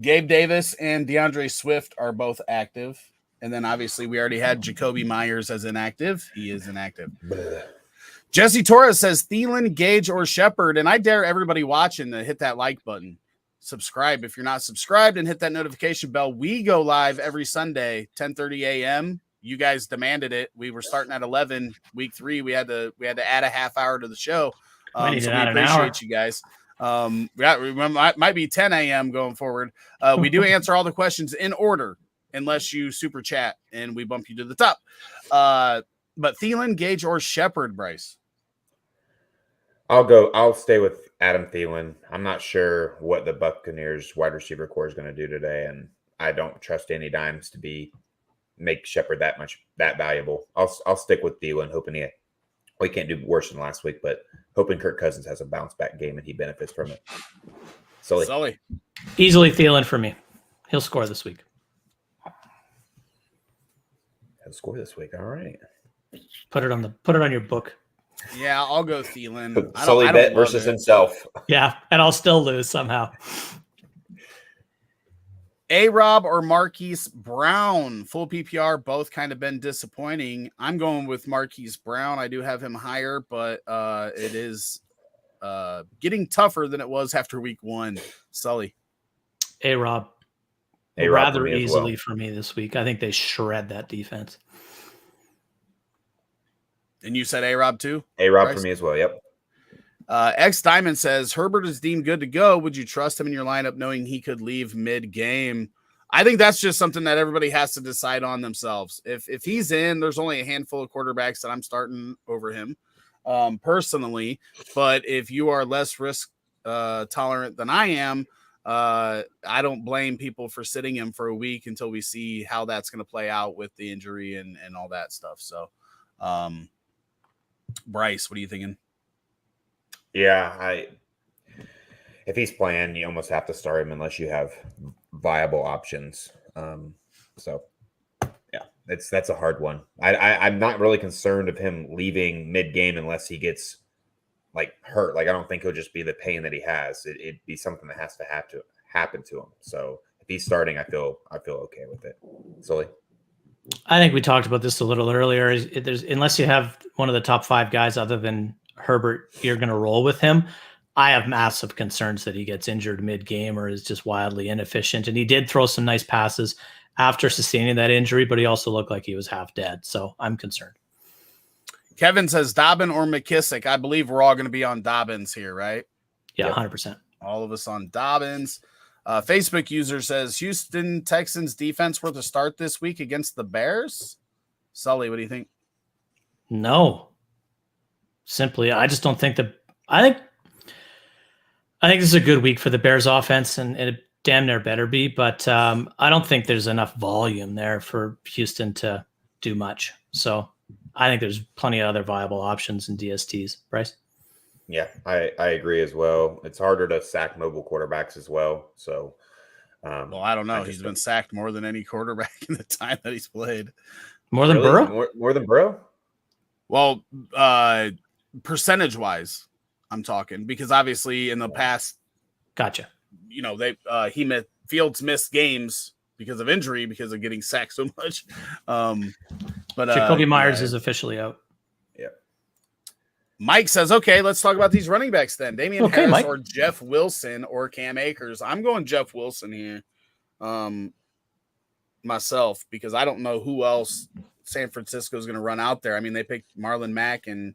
Davis and DeAndre Swift are both active. And then obviously we already had Jacoby Myers as inactive. He is inactive. Jesse Torres says Thielen, Gage, or Shepard. And I dare everybody watching to hit that like button. Subscribe if you're not subscribed, and hit that notification bell. We go live every Sunday, 10:30 a.m. You guys demanded it. We were starting at 11. Week 3, we had to add a half hour to the show. So we appreciate you guys. It might be 10 a.m. going forward. We do answer all the questions in order, unless you super chat and we bump you to the top. But Thielen, Gage, or Shepard, Bryce? I'll stay with Adam Thielen. I'm not sure what the Buccaneers wide receiver core is going to do today, and I don't trust any dimes to make Shepard that valuable. I'll stick with Thielen, hoping he can't do worse than last week, but hoping Kirk Cousins has a bounce back game and he benefits from it. Sully. Easily Thielen for me. He'll score this week. Have a score this week. All right. Put it on your book. Yeah, I'll go Thielen. Sully bet versus himself. Yeah, and I'll still lose somehow. A-Rob or Marquis Brown, full PPR, both kind of been disappointing. I'm going with Marquis Brown. I do have him higher, but it is getting tougher than it was after week 1. Sully. A-Rob. Rather easily for me this week. I think they shred that defense. And you said A-Rob too? A-Rob for me as well, yep. X Diamond says, Herbert is deemed good to go. Would you trust him in your lineup knowing he could leave mid-game? I think that's just something that everybody has to decide on themselves. If he's in, there's only a handful of quarterbacks that I'm starting over him personally. But if you are less risk tolerant than I am, I don't blame people for sitting him for a week until we see how that's going to play out with the injury and all that stuff. So, Bryce, what are you thinking? Yeah, if he's playing, you almost have to start him unless you have viable options. So, yeah, that's a hard one. I'm not really concerned of him leaving mid-game unless he gets like hurt. Like I don't think he'll just be the pain that he has. It'd be something that has to happen to him. So if he's starting, I feel okay with it. Sully. I think we talked about this a little earlier. Unless you have one of the top 5 guys other than Herbert, you're going to roll with him. I have massive concerns that he gets injured mid-game or is just wildly inefficient. And he did throw some nice passes after sustaining that injury, but he also looked like he was half dead. So I'm concerned. Kevin says Dobbins or McKissick. I believe we're all going to be on Dobbins here, right? Yeah, 100%. All of us on Dobbins. Facebook user says Houston Texans defense worth a start this week against the Bears. Sully, what do you think? No. Simply, I just don't think I think this is a good week for the Bears offense, and it damn near better be, but I don't think there's enough volume there for Houston to do much. So I think there's plenty of other viable options in DSTs. Bryce? Yeah, I agree as well. It's harder to sack mobile quarterbacks as well. So, well, I don't know. He's been sacked more than any quarterback in the time that he's played. More than Burrow? More than Burrow? Well, percentage-wise, I'm talking, because obviously in the past, gotcha. You know, Fields missed games because of injury, because of getting sacked so much. But Jacoby Myers is officially out. Yeah. Mike says, okay, let's talk about these running backs then. Damian Harris Mike. or Jeff Wilson or Cam Akers. I'm going Jeff Wilson here myself, because I don't know who else San Francisco is going to run out there. I mean, they picked Marlon Mack and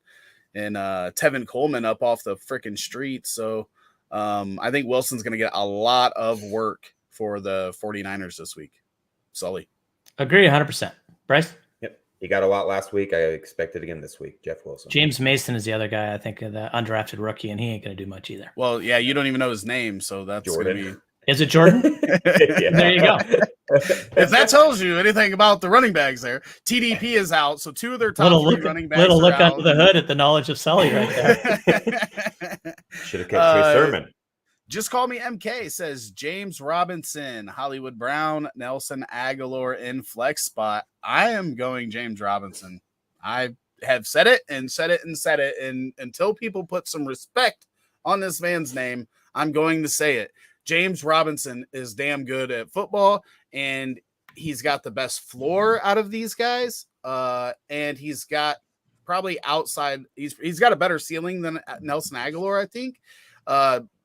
Tevin Coleman up off the freaking street. So I think Wilson's going to get a lot of work for the 49ers this week. Sully. Agree 100%. Bryce? Yep. He got a lot last week. I expect it again this week. Jeff Wilson. James Mason is the other guy, I think, the undrafted rookie, and he ain't going to do much either. Well, yeah, you don't even know his name, so that's Jordan. Is it Jordan? Yeah. There you go. If that tells you anything about the running backs there, TDP is out, so 2 of their top 3 running backs Little are look out. under the hood at the knowledge of Sully right there. Should have kept Trey Sermon. Just call me MK, says James Robinson, Hollywood Brown, Nelson Aguilar in flex spot. I am going James Robinson. I have said it and said it and said it. And until people put some respect on this man's name, I'm going to say it. James Robinson is damn good at football, and he's got the best floor out of these guys. And he's got probably outside. He's got a better ceiling than Nelson Aguilar, I think.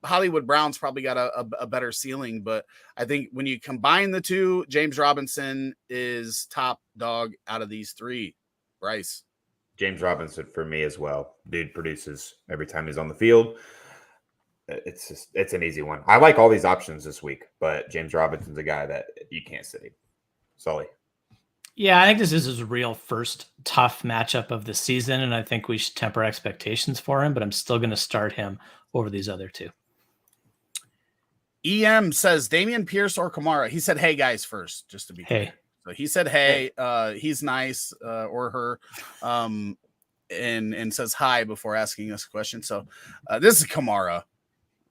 Hollywood Brown's probably got a better ceiling, but I think when you combine the two, James Robinson is top dog out of these 3. Bryce. James Robinson for me as well. Dude produces every time he's on the field. It's an easy one. I like all these options this week, but James Robinson's a guy that you can't sit him. Sully. Yeah, I think this is his real first tough matchup of the season, and I think we should temper expectations for him, but I'm still going to start him over these other 2. EM says Damian Pierce or Kamara. He said, hey, guys, first, just to be clear. So he said, hey, he's nice, or her, and says hi before asking us a question. So this is Kamara.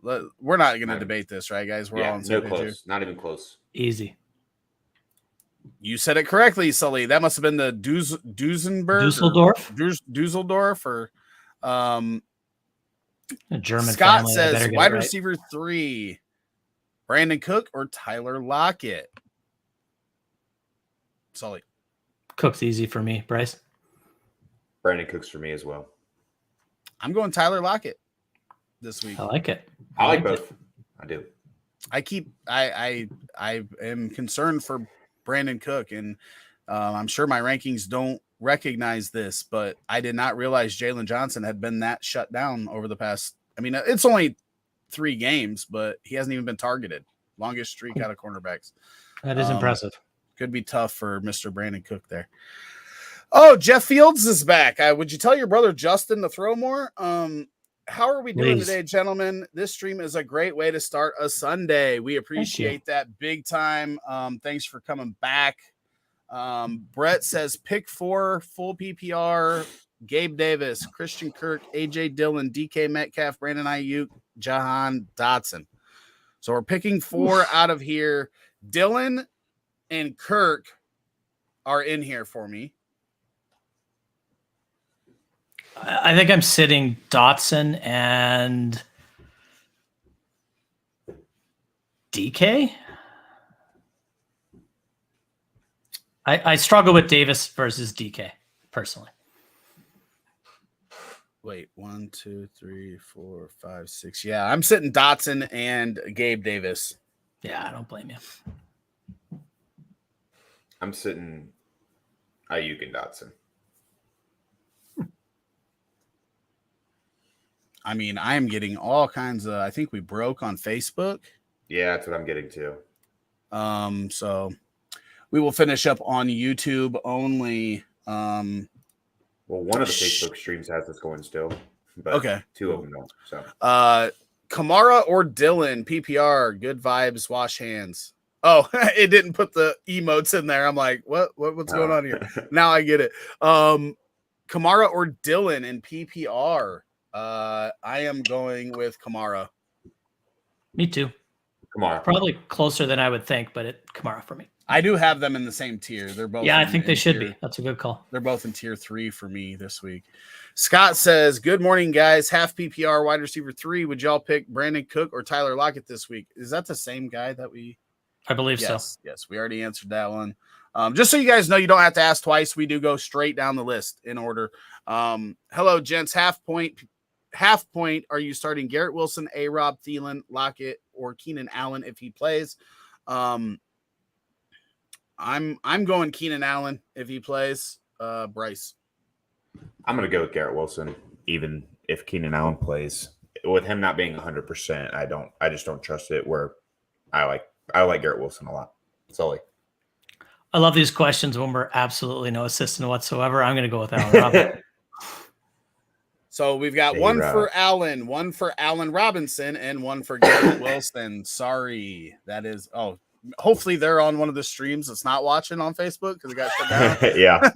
We're not going to debate this, right, guys? We're all on no close. Not even close. Easy. You said it correctly, Sully. That must have been the Dusseldorf or A German Scott family. says wide receiver 3, Brandon Cook or Tyler Lockett. Sully. Cook's easy for me, Bryce. Brandon Cooks for me as well. I'm going Tyler Lockett this week. I like it. I like both. I do. I am concerned for Brandon Cook, and I'm sure my rankings don't recognize this, but I did not realize Jalen Johnson had been that shut down over the past. I mean, it's only 3 games, but he hasn't even been targeted. Longest streak out of cornerbacks. That is impressive. Could be tough for Mr. Brandon Cook there. Oh, Jeff Fields is back. Would you tell your brother Justin to throw more? How are we doing today, gentlemen? This stream is a great way to start a Sunday. We appreciate that big time. Thanks for coming back. Brett says pick 4, full PPR, Gabe Davis, Christian Kirk, AJ Dillon, DK Metcalf, Brandon Ayuk, Jahan Dotson. So we're picking 4 out of here. Dillon and Kirk are in here for me. I think I'm sitting Dotson and DK. I struggle with Davis versus DK personally. Wait, 1, 2, 3, 4, 5, 6. Yeah, I'm sitting Dotson and Gabe Davis. Yeah, I don't blame you. I'm sitting Ayuk and Dotson. I mean, I am getting all kinds of. I think we broke on Facebook. Yeah, that's what I'm getting to. So we will finish up on YouTube only. Well, one of the Facebook streams has this going still, but okay, 2 of them don't. So, Kamara or Dylan PPR, good vibes, wash hands. Oh, it didn't put the emotes in there. I'm like, what's going on here? Now I get it. Kamara or Dylan in PPR. I am going with Kamara. Me too. Kamara. Probably closer than I would think, but Kamara for me. I do have them in the same tier. They're both. Yeah, I think they should be. That's a good call. They're both in tier 3 for me this week. Scott says, good morning, guys. Half PPR wide receiver 3. Would y'all pick Brandon Cook or Tyler Lockett this week? Is that the same guy that we? I believe so. Yes, we already answered that one. Just so you guys know, you don't have to ask twice. We do go straight down the list in order. Hello, gents. Half point. Are you starting Garrett Wilson, A-Rob, Thielen, Lockett, or Keenan Allen if he plays? I'm going Keenan Allen if he plays. Bryce. I'm going to go with Garrett Wilson, even if Keenan Allen plays. With him not being 100%, I just don't trust it. Where I like Garrett Wilson a lot. Sully. I love these questions when we're absolutely no assistant whatsoever. I'm going to go with Allen Robinson. So we've got one for Allen, one for Allen Robinson, and one for Garrett Wilson. Sorry, that is. Oh, hopefully they're on one of the streams that's not watching on Facebook because it got shut down. Yeah.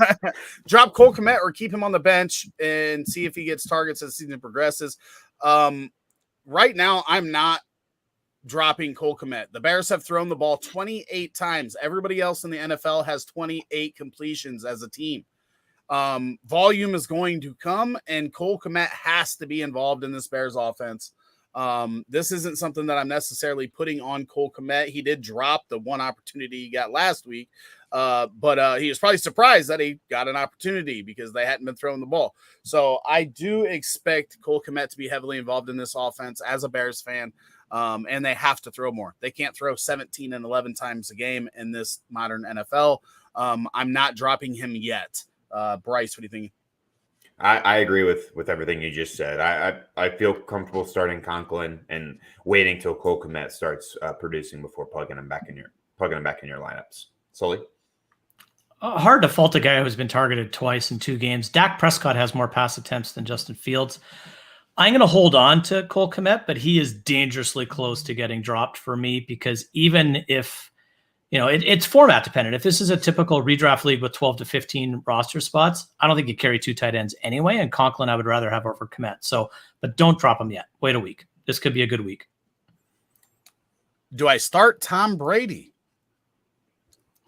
Drop Cole Kmet or keep him on the bench and see if he gets targets as the season progresses. Right now, I'm not dropping Cole Kmet. The Bears have thrown the ball 28 times. Everybody else in the NFL has 28 completions as a team. Volume is going to come, and Cole Kmet has to be involved in this Bears offense. This isn't something that I'm necessarily putting on Cole Kmet. He did drop the one opportunity he got last week, but he was probably surprised that he got an opportunity because they hadn't been throwing the ball. So I do expect Cole Kmet to be heavily involved in this offense as a Bears fan, and they have to throw more. They can't throw 17 and 11 times a game in this modern NFL. I'm not dropping him yet. Bryce, what do you think? I agree with everything you just said. I feel comfortable starting Conklin and waiting till Cole Kmet starts producing before plugging him back in your lineups. Sully? Hard to fault a guy who's been targeted twice in 2 games. Dak Prescott has more pass attempts than Justin Fields. I'm going to hold on to Cole Kmet, but he is dangerously close to getting dropped for me because even if it's format dependent. If this is a typical redraft league with 12 to 15 roster spots, I don't think you carry 2 tight ends anyway. And Conklin, I would rather have over Kmet. So, but don't drop him yet. Wait a week. This could be a good week. Do I start Tom Brady?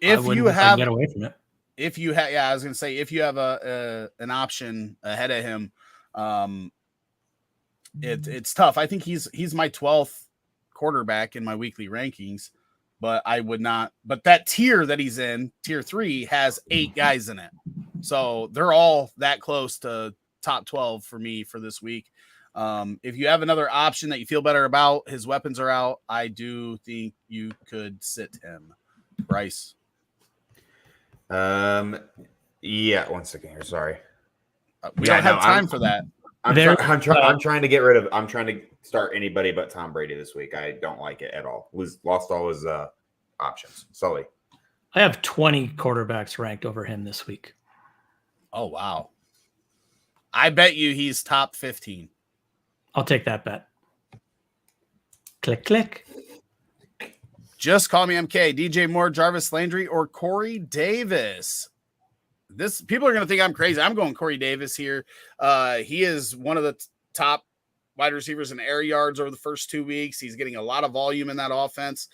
if wouldn't you if I can have, get away from it. if you have, yeah, I was gonna say if you have an option ahead of him, it's tough. I think he's my 12th quarterback in my weekly rankings, but I would not. But that tier that he's in, tier 3, has 8 guys in it, so they're all that close to top 12 for me for this week. If you have another option that you feel better about, his weapons are out, I do think you could sit him. Bryce. Yeah, 1 second here. Sorry. We don't have time for that. I'm trying to get rid of. I'm trying to start anybody but Tom Brady this week. I don't like it at all. Lost all his options. Sully. I have 20 quarterbacks ranked over him this week. Oh, wow. I bet you he's top 15. I'll take that bet. Click, click. Just call me MK. DJ Moore, Jarvis Landry, or Corey Davis. This people are going to think I'm crazy. I'm going Corey Davis here. He is one of the top wide receivers in air yards over the first 2 weeks. He's getting a lot of volume in that offense.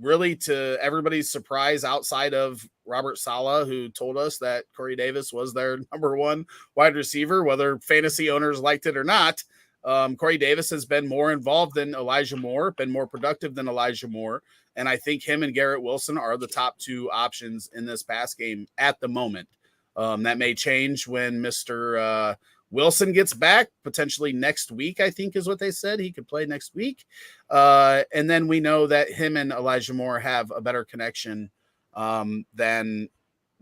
Really, to everybody's surprise, outside of Robert Saleh, who told us that Corey Davis was their number 1 wide receiver, whether fantasy owners liked it or not. Corey Davis has been more involved than Elijah Moore, been more productive than Elijah Moore. And I think him and Garrett Wilson are the top 2 options in this pass game at the moment. That may change when Mr. Wilson gets back, potentially next week, I think is what they said. He could play next week. And then we know that him and Elijah Moore have a better connection than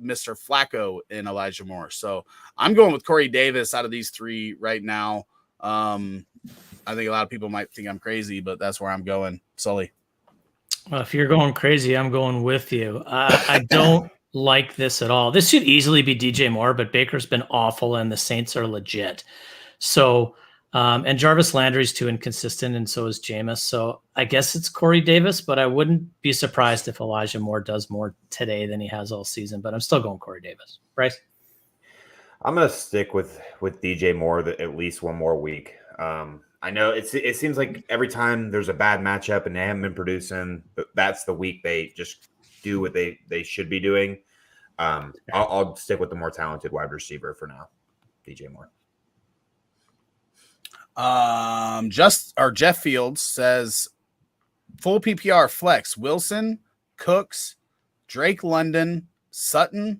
Mr. Flacco and Elijah Moore. So I'm going with Corey Davis out of these 3 right now. I think a lot of people might think I'm crazy, but that's where I'm going. Sully. Well, if you're going crazy, I'm going with you. I don't like this at all. This should easily be DJ Moore, but Baker's been awful and the Saints are legit. So, and Jarvis Landry's too inconsistent, and so is Jameis. So I guess it's Corey Davis, but I wouldn't be surprised if Elijah Moore does more today than he has all season, but I'm still going Corey Davis. Bryce? I'm going to stick with DJ Moore at least one more week. I know it seems like every time there's a bad matchup and they haven't been producing, that's the week they just do what they should be doing. I'll stick with the more talented wide receiver for now, DJ Moore. Jeff Fields says full PPR flex Wilson, Cooks, Drake London, Sutton.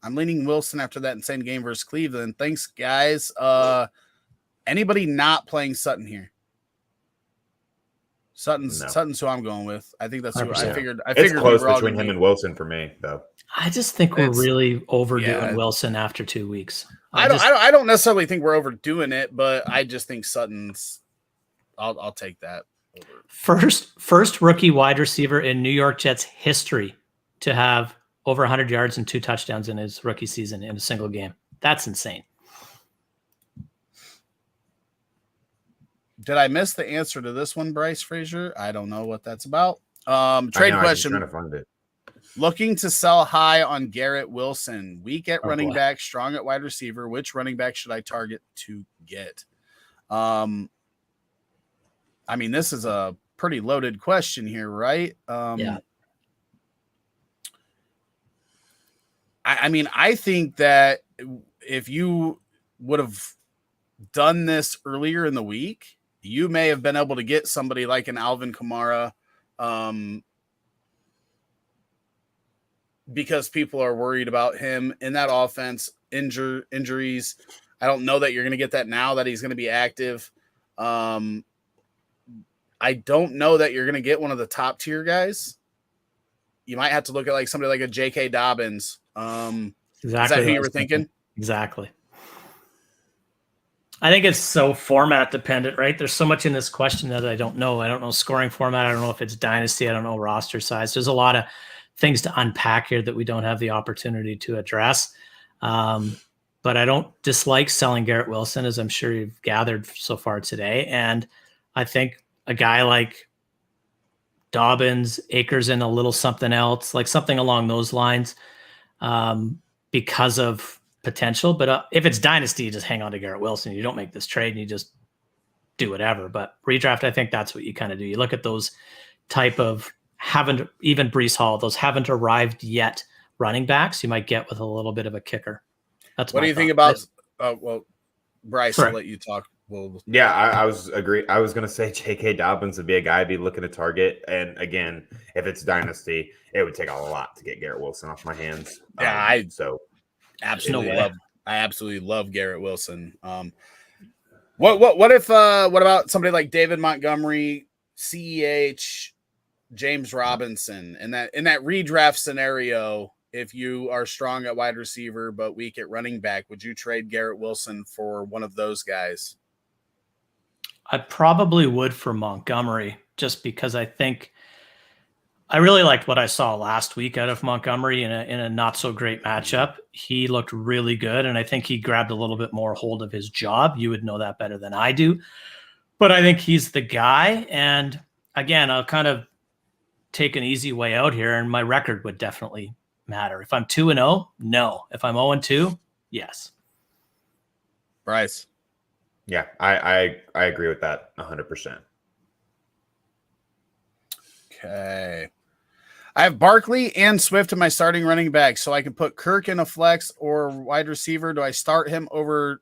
I'm leaning Wilson after that insane game versus Cleveland. Thanks, guys. Anybody not playing Sutton here? Sutton's who I'm going with. I think that's who 100%. I figured. It's close between him and Wilson for me, though. I just think we're really overdoing Wilson after 2 weeks. I don't necessarily think we're overdoing it, but I just think Sutton's. I'll take that over. First rookie wide receiver in New York Jets history to have over 100 yards and 2 touchdowns in his rookie season in a single game. That's insane. Did I miss the answer to this one, Bryce Frazier? I don't know what that's about. Trade question. I'm trying to find it. Looking to sell high on Garrett Wilson. Weak at running back, strong at wide receiver. Which running back should I target to get? I mean, this is a pretty loaded question here, right? Yeah. I mean, I think that if you would have done this earlier in the week, you may have been able to get somebody like an Alvin Kamara because people are worried about him in that offense, injuries. I don't know that you're going to get that now that he's going to be active. I don't know that you're going to get one of the top tier guys. You might have to look at like somebody like a J.K. Dobbins. Exactly. Is that who you were thinking? Exactly. I think it's so format dependent, right? There's so much in this question that I don't know. I don't know scoring format. I don't know if it's dynasty. I don't know roster size. There's a lot of things to unpack here that we don't have the opportunity to address. But I don't dislike selling Garrett Wilson, as I'm sure you've gathered so far today. And I think a guy like Dobbins, Akers, and a little something else, like something along those lines, because of potential. But if it's dynasty, you just hang on to Garrett Wilson. You don't make this trade and you just do whatever. But redraft, I think that's what you kind of do. You look at those type of haven't, even Breece Hall, those haven't arrived yet running backs you might get with a little bit of a kicker. That's what do you think about? Bryce, I'll let you talk. Yeah, I was going to say J.K. Dobbins would be a guy I'd be looking to target. And again, if it's dynasty, it would take a lot to get Garrett Wilson off my hands. Yeah, I absolutely love Garrett Wilson. What about somebody like David Montgomery, CEH, James Robinson, in that redraft scenario? If you are strong at wide receiver but weak at running back, would you trade Garrett Wilson for one of those guys? I probably would for Montgomery, just because I think I really liked what I saw last week out of Montgomery in a not so great matchup. He looked really good, and I think he grabbed a little bit more hold of his job. You would know that better than I do, but I think he's the guy. And again, I'll kind of take an easy way out here, and my record would definitely matter. If I'm 2-0, no. If I'm 0-2, yes. Bryce. Yeah, I agree with that 100%. Okay. I have Barkley and Swift in my starting running back, so I can put Kirk in a flex or wide receiver. Do I start him over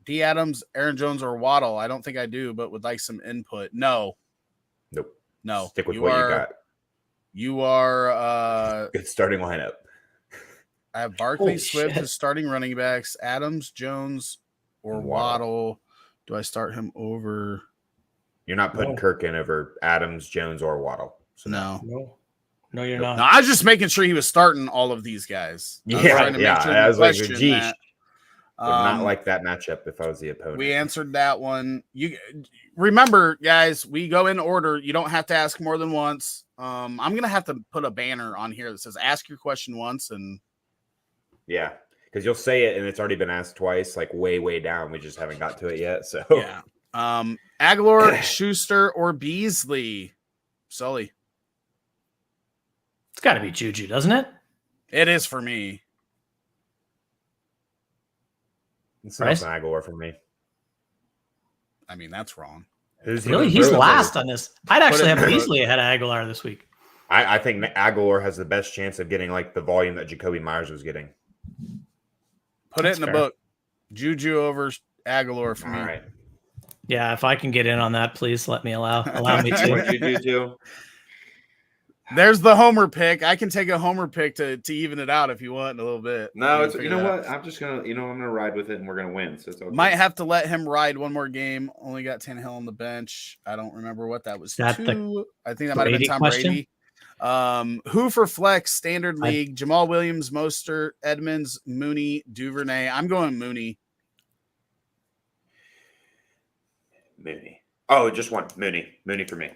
D. Adams, Aaron Jones, or Waddle? I don't think I do, but would like some input. No. Nope. No. Stick with what you got. You are good starting lineup. I have Barkley, Swift as starting running backs, Adams, Jones, or Waddle. Do I start him over? You're not putting Kirk in over Adams, Jones, or Waddle. So no, you're not. No, I was just making sure he was starting all of these guys. I was like, geez. Would not like that matchup if I was the opponent. We answered that one. You remember, guys, we go in order. You don't have to ask more than once. I'm gonna have to put a banner on here that says "Ask your question once," and yeah, because you'll say it and it's already been asked twice, like way down. We just haven't got to it yet. So yeah. Aguilar, Schuster, or Beasley? Sully. It's got to be Juju, doesn't it? It is for me. It's not Aguilar for me. I mean, that's wrong. Really? He's last on this. I'd actually have Beasley ahead of Aguilar this week. I think Aguilar has the best chance of getting like the volume that Jacoby Myers was getting. Put it in the book. Juju over Aguilar for me. All right. Yeah, if I can get in on that, please let me allow me to. What you do too? There's the homer pick. I can take a homer pick to even it out if you want in a little bit. No, it's you know what? I'm just gonna I'm gonna ride with it and we're gonna win. So it's okay. Might have to let him ride one more game. Only got Tannehill on the bench. I don't remember what that was. I think that might have been Tom Brady. Who for flex standard league? Jamal Williams, Mostert, Edmonds, Mooney, Duvernay. I'm going Mooney. Oh, just one. Mooney for me.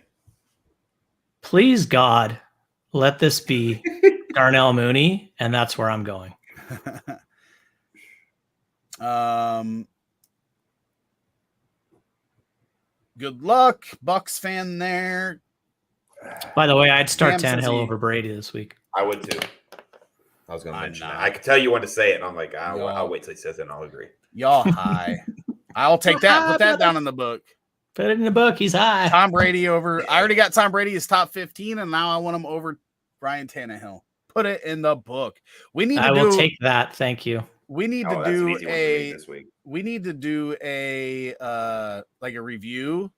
Please, God, let this be Darnell Mooney, and that's where I'm going. Good luck, Bucks fan there. By the way, I'd start Tannehill over Brady this week. I would too. I was going to mention that. I could tell you when to say it, and I'm like, I'll wait till he says it, and I'll agree. Y'all high. I'll take that. Put that down in the book. Put it in the book. He's high. Tom Brady over. I already got Tom Brady as top 15, and now I want him over Ryan Tannehill. Put it in the book. I will take that. Thank you. We need to do a. We need to do a like a review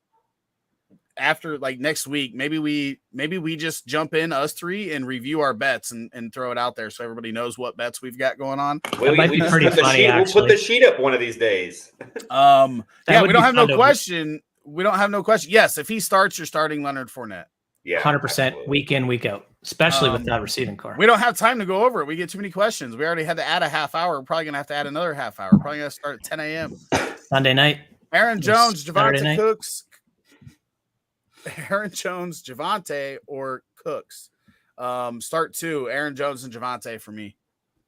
after like next week. Maybe we just jump in us three and review our bets and throw it out there so everybody knows what bets we've got going on. That might be pretty funny. We'll put the sheet up one of these days. Yeah, we don't have no question. We don't have no question. Yes, if he starts, you're starting Leonard Fournette. Yeah, 100% week in, week out, especially with that receiving core. We don't have time to go over it. We get too many questions. We already had to add a half hour. We're probably going to have to add another half hour. We're probably going to start at 10 a.m. Sunday night. Aaron Jones, Javonte Cooks. Aaron Jones, Javonte, or Cooks. Start two. Aaron Jones and Javonte for me.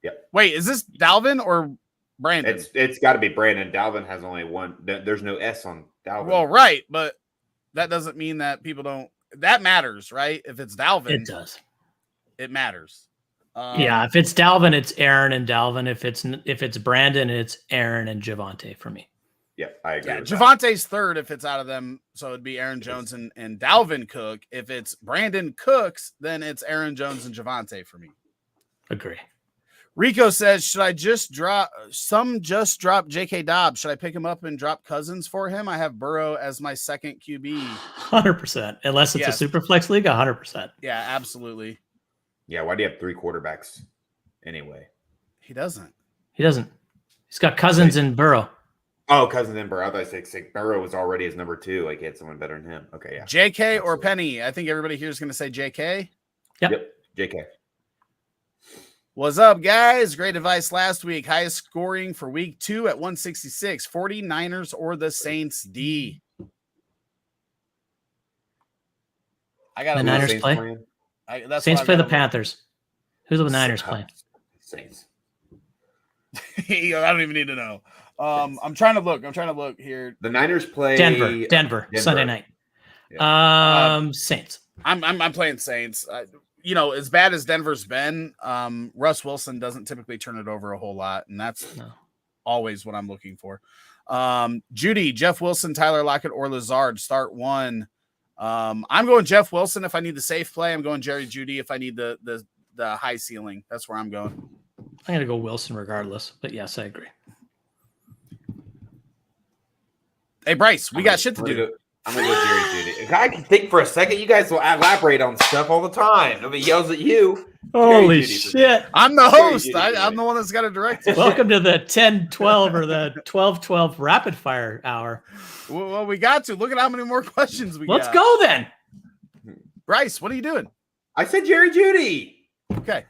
Yep. Wait, is this Dalvin or Brandon? It's got to be Brandon. Dalvin has only one. There's no S on Dalvin. Well, right, but that doesn't mean that people don't. That matters, right? If it's Dalvin, it does. It matters. Yeah, if it's Dalvin, it's Aaron and Dalvin. If it's Brandon, it's Aaron and Javonte for me. Yeah, I agree. Yeah, with Javante's third if it's out of them, so it'd be Aaron Jones and Dalvin Cook. If it's Brandon Cooks, then it's Aaron Jones and Javante for me. Agree. Rico says, should I just drop J.K. Dobbs? Should I pick him up and drop Cousins for him? I have Burrow as my second QB. 100%. Unless it's a super flex league, 100%. Yeah, absolutely. Yeah, why do you have 3 quarterbacks anyway? He doesn't. He's got Cousins and Burrow. Oh, Cousins and Burrow. I thought I said Burrow was already his number 2. Like, he had someone better than him. Okay, yeah. JK or Penny? I think everybody here is going to say JK. Yep. JK. What's up, guys? Great advice last week. Highest scoring for week 2 at 166. 49ers or the Saints D? I got the Niners play. Saints play the Panthers. Who's the Niners playing? Saints. I don't even need to know. I'm trying to look here. The Niners play Denver. Sunday night. Yeah. Saints. I'm playing Saints. As bad as Denver's been, Russ Wilson doesn't typically turn it over a whole lot, and that's always what I'm looking for. Judy, Jeff Wilson, Tyler Lockett, or Lazard. Start one. I'm going Jeff Wilson if I need the safe play. I'm going Jerry Judy if I need the high ceiling. That's where I'm going. I'm going to go Wilson regardless, but yes, I agree. Hey, Bryce, we got shit to do. I'm going to go Jerry Judy. If I can think for a second, you guys will elaborate on stuff all the time. Nobody yells at you. Holy shit. I'm the host. I'm the one that's got to direct it. Welcome to the 10-12 or the 12-12 rapid fire hour. Well, we got to. Look at how many more questions we got. Let's go then. Bryce, what are you doing? I said Jerry Judy. Okay.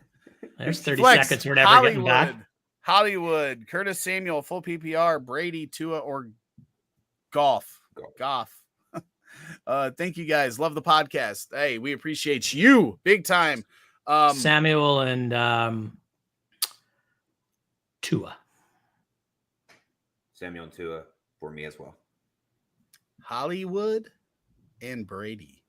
There's 30 seconds we're never getting back. Hollywood, Curtis Samuel, full PPR, Brady, Tua, or Goff. Thank you guys. Love the podcast. Hey, we appreciate you big time. Samuel and Tua. Samuel and Tua for me as well. Hollywood and Brady.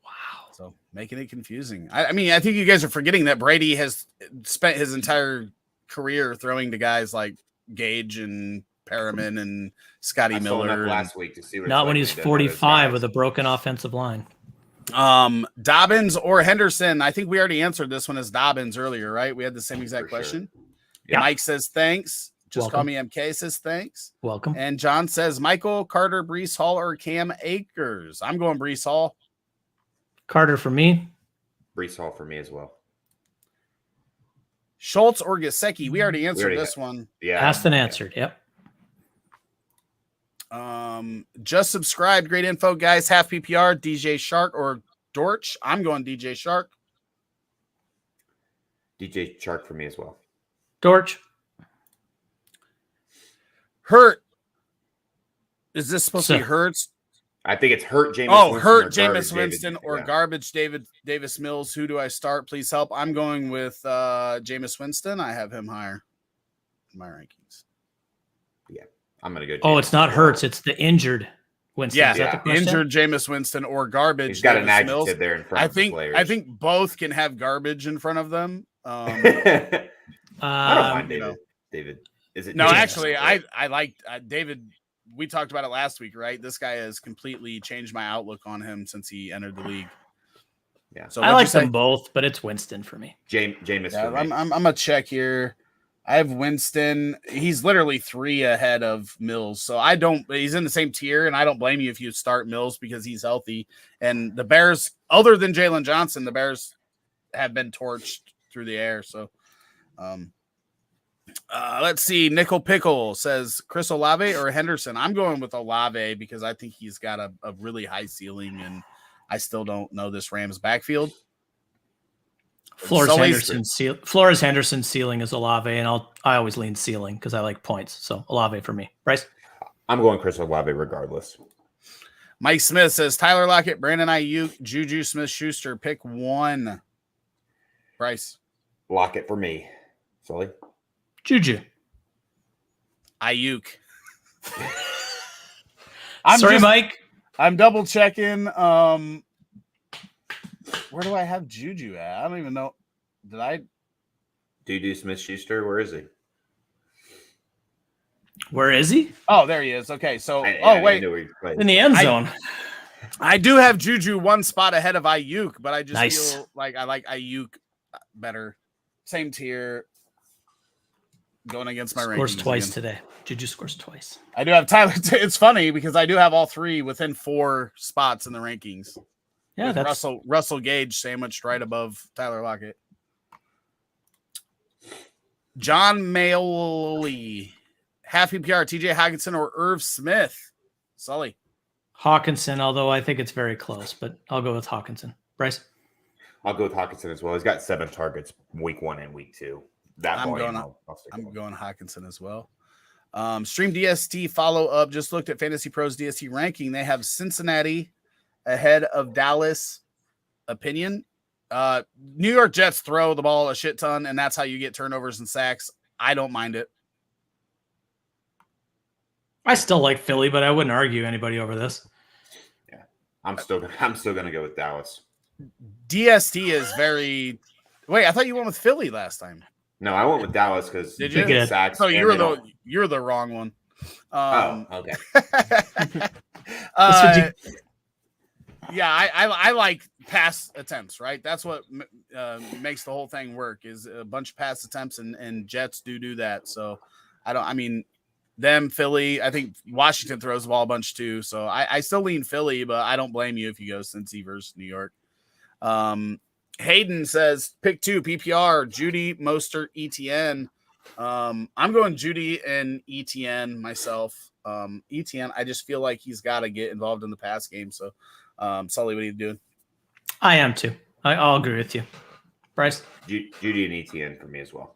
Wow. So making it confusing. I mean, I think you guys are forgetting that Brady has spent his entire career throwing to guys like Gage and Perriman and Scotty Miller last week to see what not when he's 45 with a broken offensive line. Dobbins or Henderson. I think we already answered this one as Dobbins earlier, right? We had the same exact question. Sure. Yeah. Mike says thanks. Just call me MK says thanks. Welcome. And John says Michael, Carter, Breece Hall, or Cam Akers. I'm going Breece Hall. Carter for me. Breece Hall for me as well. Schultz or Yasiki. We already answered this one. Yeah. Asked and answered. Yep. Just subscribed. Great info, guys. Half PPR, DJ Shark or Dortch. I'm going DJ Shark. DJ Shark for me as well. Dortch. Hurt. Is this supposed to be Hurts? I think it's Hurt Jameis. Oh, Winston Hurt Jameis Winston or garbage Davis Mills. Who do I start? Please help. I'm going with Jameis Winston. I have him higher in my rankings. Yeah, I'm going to go. Oh, it's not Hurts. It's the injured Winston. Yeah, injured Jameis Winston or garbage. He's got Davis an adjective Mills. there in front of the players. I think both can have garbage in front of them. I don't mind David. David. Is it? No, actually, I like David. We talked about it last week, right? This guy has completely changed my outlook on him since he entered the league. Yeah, so I like them both, but it's Winston for me. Jameis. Yeah, I'm gonna check here. I have Winston. He's literally 3 ahead of Mills, so I don't. He's in the same tier, and I don't blame you if you start Mills because he's healthy. And the Bears, other than Jalen Johnson, the Bears have been torched through the air. So, let's see. Nickel Pickle says Chris Olave or Henderson. I'm going with Olave because I think he's got a really high ceiling, and I still don't know this Rams backfield. Flores Henderson ceiling is Olave, and I always lean ceiling because I like points. So Olave for me. Bryce? I'm going Chris Olave regardless. Mike Smith says Tyler Lockett, Brandon Ayuk, Juju Smith-Schuster. Pick one. Bryce? Lockett for me. Sully? Juju. Ayuk. Mike. I'm double checking. Where do I have Juju at? I don't even know. Did I? Juju Smith-Schuster, where is he? Where is he? Oh, there he is. Okay, so wait, in the end zone. I do have Juju one spot ahead of Ayuk, but I just Nice. feel like I like Ayuk better. Same tier. Going against my Scores rankings twice again. today. Juju scores twice. I do have Tyler. It's funny because I do have all three within 4 spots in the rankings. Yeah, With that's Russell Gage sandwiched right above Tyler Lockett. John Maoli, half PPR, Tj Hawkinson or Irv Smith. Sully. Hawkinson, although I think it's very close, but I'll go with Hawkinson. Bryce? I'll go with Hawkinson as well. He's got 7 targets week 1 and week 2. I'm going Hawkinson as well. Stream DST follow-up. Just looked at Fantasy Pros DST ranking. They have Cincinnati ahead of Dallas. Opinion. New York Jets throw the ball a shit ton, and that's how you get turnovers and sacks. I don't mind it. I still like Philly, but I wouldn't argue anybody over this. Yeah, I'm still gonna go with Dallas. DST is very. Wait, I thought you went with Philly last time. No, I went with Dallas because did you? Sacks so you're the wrong one. Okay. Yeah, I like pass attempts, right? That's what makes the whole thing work is a bunch of pass attempts, and Jets do that. So Philly, I think Washington throws the ball a bunch too. So I still lean Philly, but I don't blame you if you go Cincy versus New York. Hayden says pick 2 PPR, Judy, Mostert, ETN. I'm going Judy and ETN myself. ETN, I just feel like he's got to get involved in the pass game. So, Sully, what are you doing? I am too. I'll agree with you. Bryce? Judy and ETN for me as well.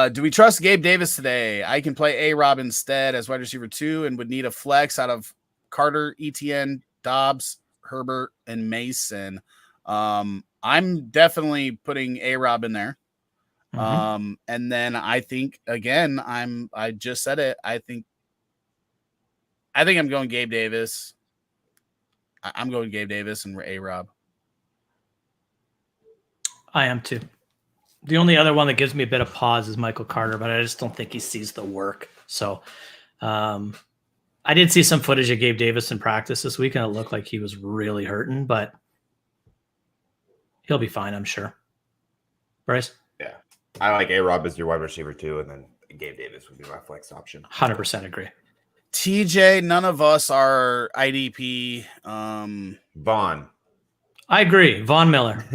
Do we trust Gabe Davis today? I can play A-Rob instead as wide receiver 2 and would need a flex out of Carter, ETN, Dobbs, Herbert, and Mason. I'm definitely putting A-Rob in there. Mm-hmm. And then I think again, I just said it. I think I'm going Gabe Davis. I'm going Gabe Davis and A-Rob. I am too. The only other one that gives me a bit of pause is Michael Carter, but I just don't think he sees the work. So I did see some footage of Gabe Davis in practice this week, and it looked like he was really hurting, but he'll be fine, I'm sure. Bryce? Yeah. I like A-Rob as your wide receiver too, and then Gabe Davis would be my flex option. 100% agree. TJ, none of us are IDP. Vaughn. I agree. Von Miller.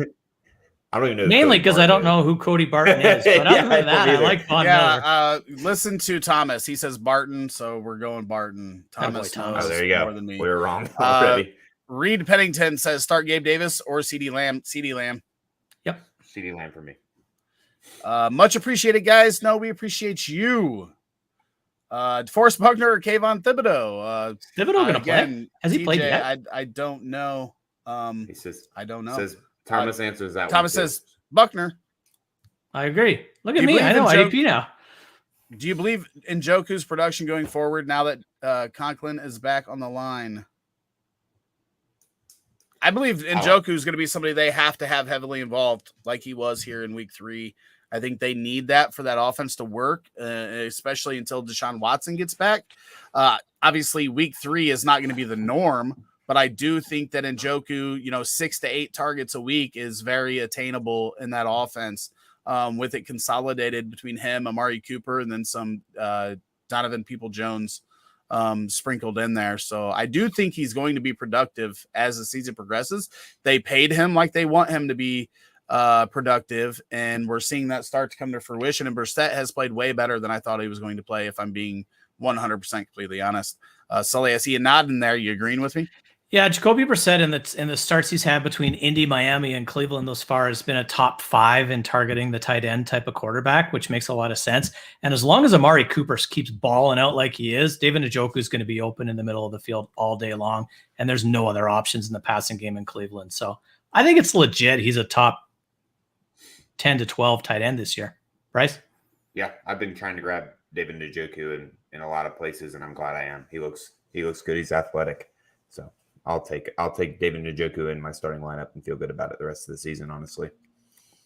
I don't even know. Mainly because I don't know who Cody Barton is. But other than that, I like Von Miller. Listen to Thomas. He says Barton, so we're going Barton. Thomas knows there you go. More than me. We were wrong already. Reed Pennington says start Gabe Davis or CD Lamb. CD Lamb. Yep. CD Lamb for me. Much appreciated, guys. No, we appreciate you. DeForest Buckner or Kayvon Thibodeau? Thibodeau gonna play? Has he played yet? I don't know. He says I don't know. Says Thomas answers that. Thomas says Buckner. I agree. Look at me. I know IDP now. Do you believe in Njoku's production going forward now that Conklin is back on the line? I believe Njoku is going to be somebody they have to have heavily involved like he was here in week 3. I think they need that for that offense to work, especially until Deshaun Watson gets back. Obviously, week 3 is not going to be the norm, but I do think that Njoku, 6 to 8 targets a week is very attainable in that offense with it consolidated between him, Amari Cooper, and then some Donovan People-Jones sprinkled in there. So I do think he's going to be productive as the season progresses. They paid him like they want him to be productive, and we're seeing that start to come to fruition. And Brissett has played way better than I thought he was going to play, if I'm being 100% completely honest. Sully, I see a nod in there. You agreeing with me? Yeah, Jacoby Brissett in the starts he's had between Indy, Miami, and Cleveland thus far has been a top 5 in targeting the tight end type of quarterback, which makes a lot of sense. And as long as Amari Cooper keeps balling out like he is, David Njoku is going to be open in the middle of the field all day long, and there's no other options in the passing game in Cleveland. So I think it's legit. He's a top 10 to 12 tight end this year. Bryce? Yeah, I've been trying to grab David Njoku in a lot of places, and I'm glad I am. He looks good. He's athletic. So I'll take David Njoku in my starting lineup and feel good about it the rest of the season, honestly.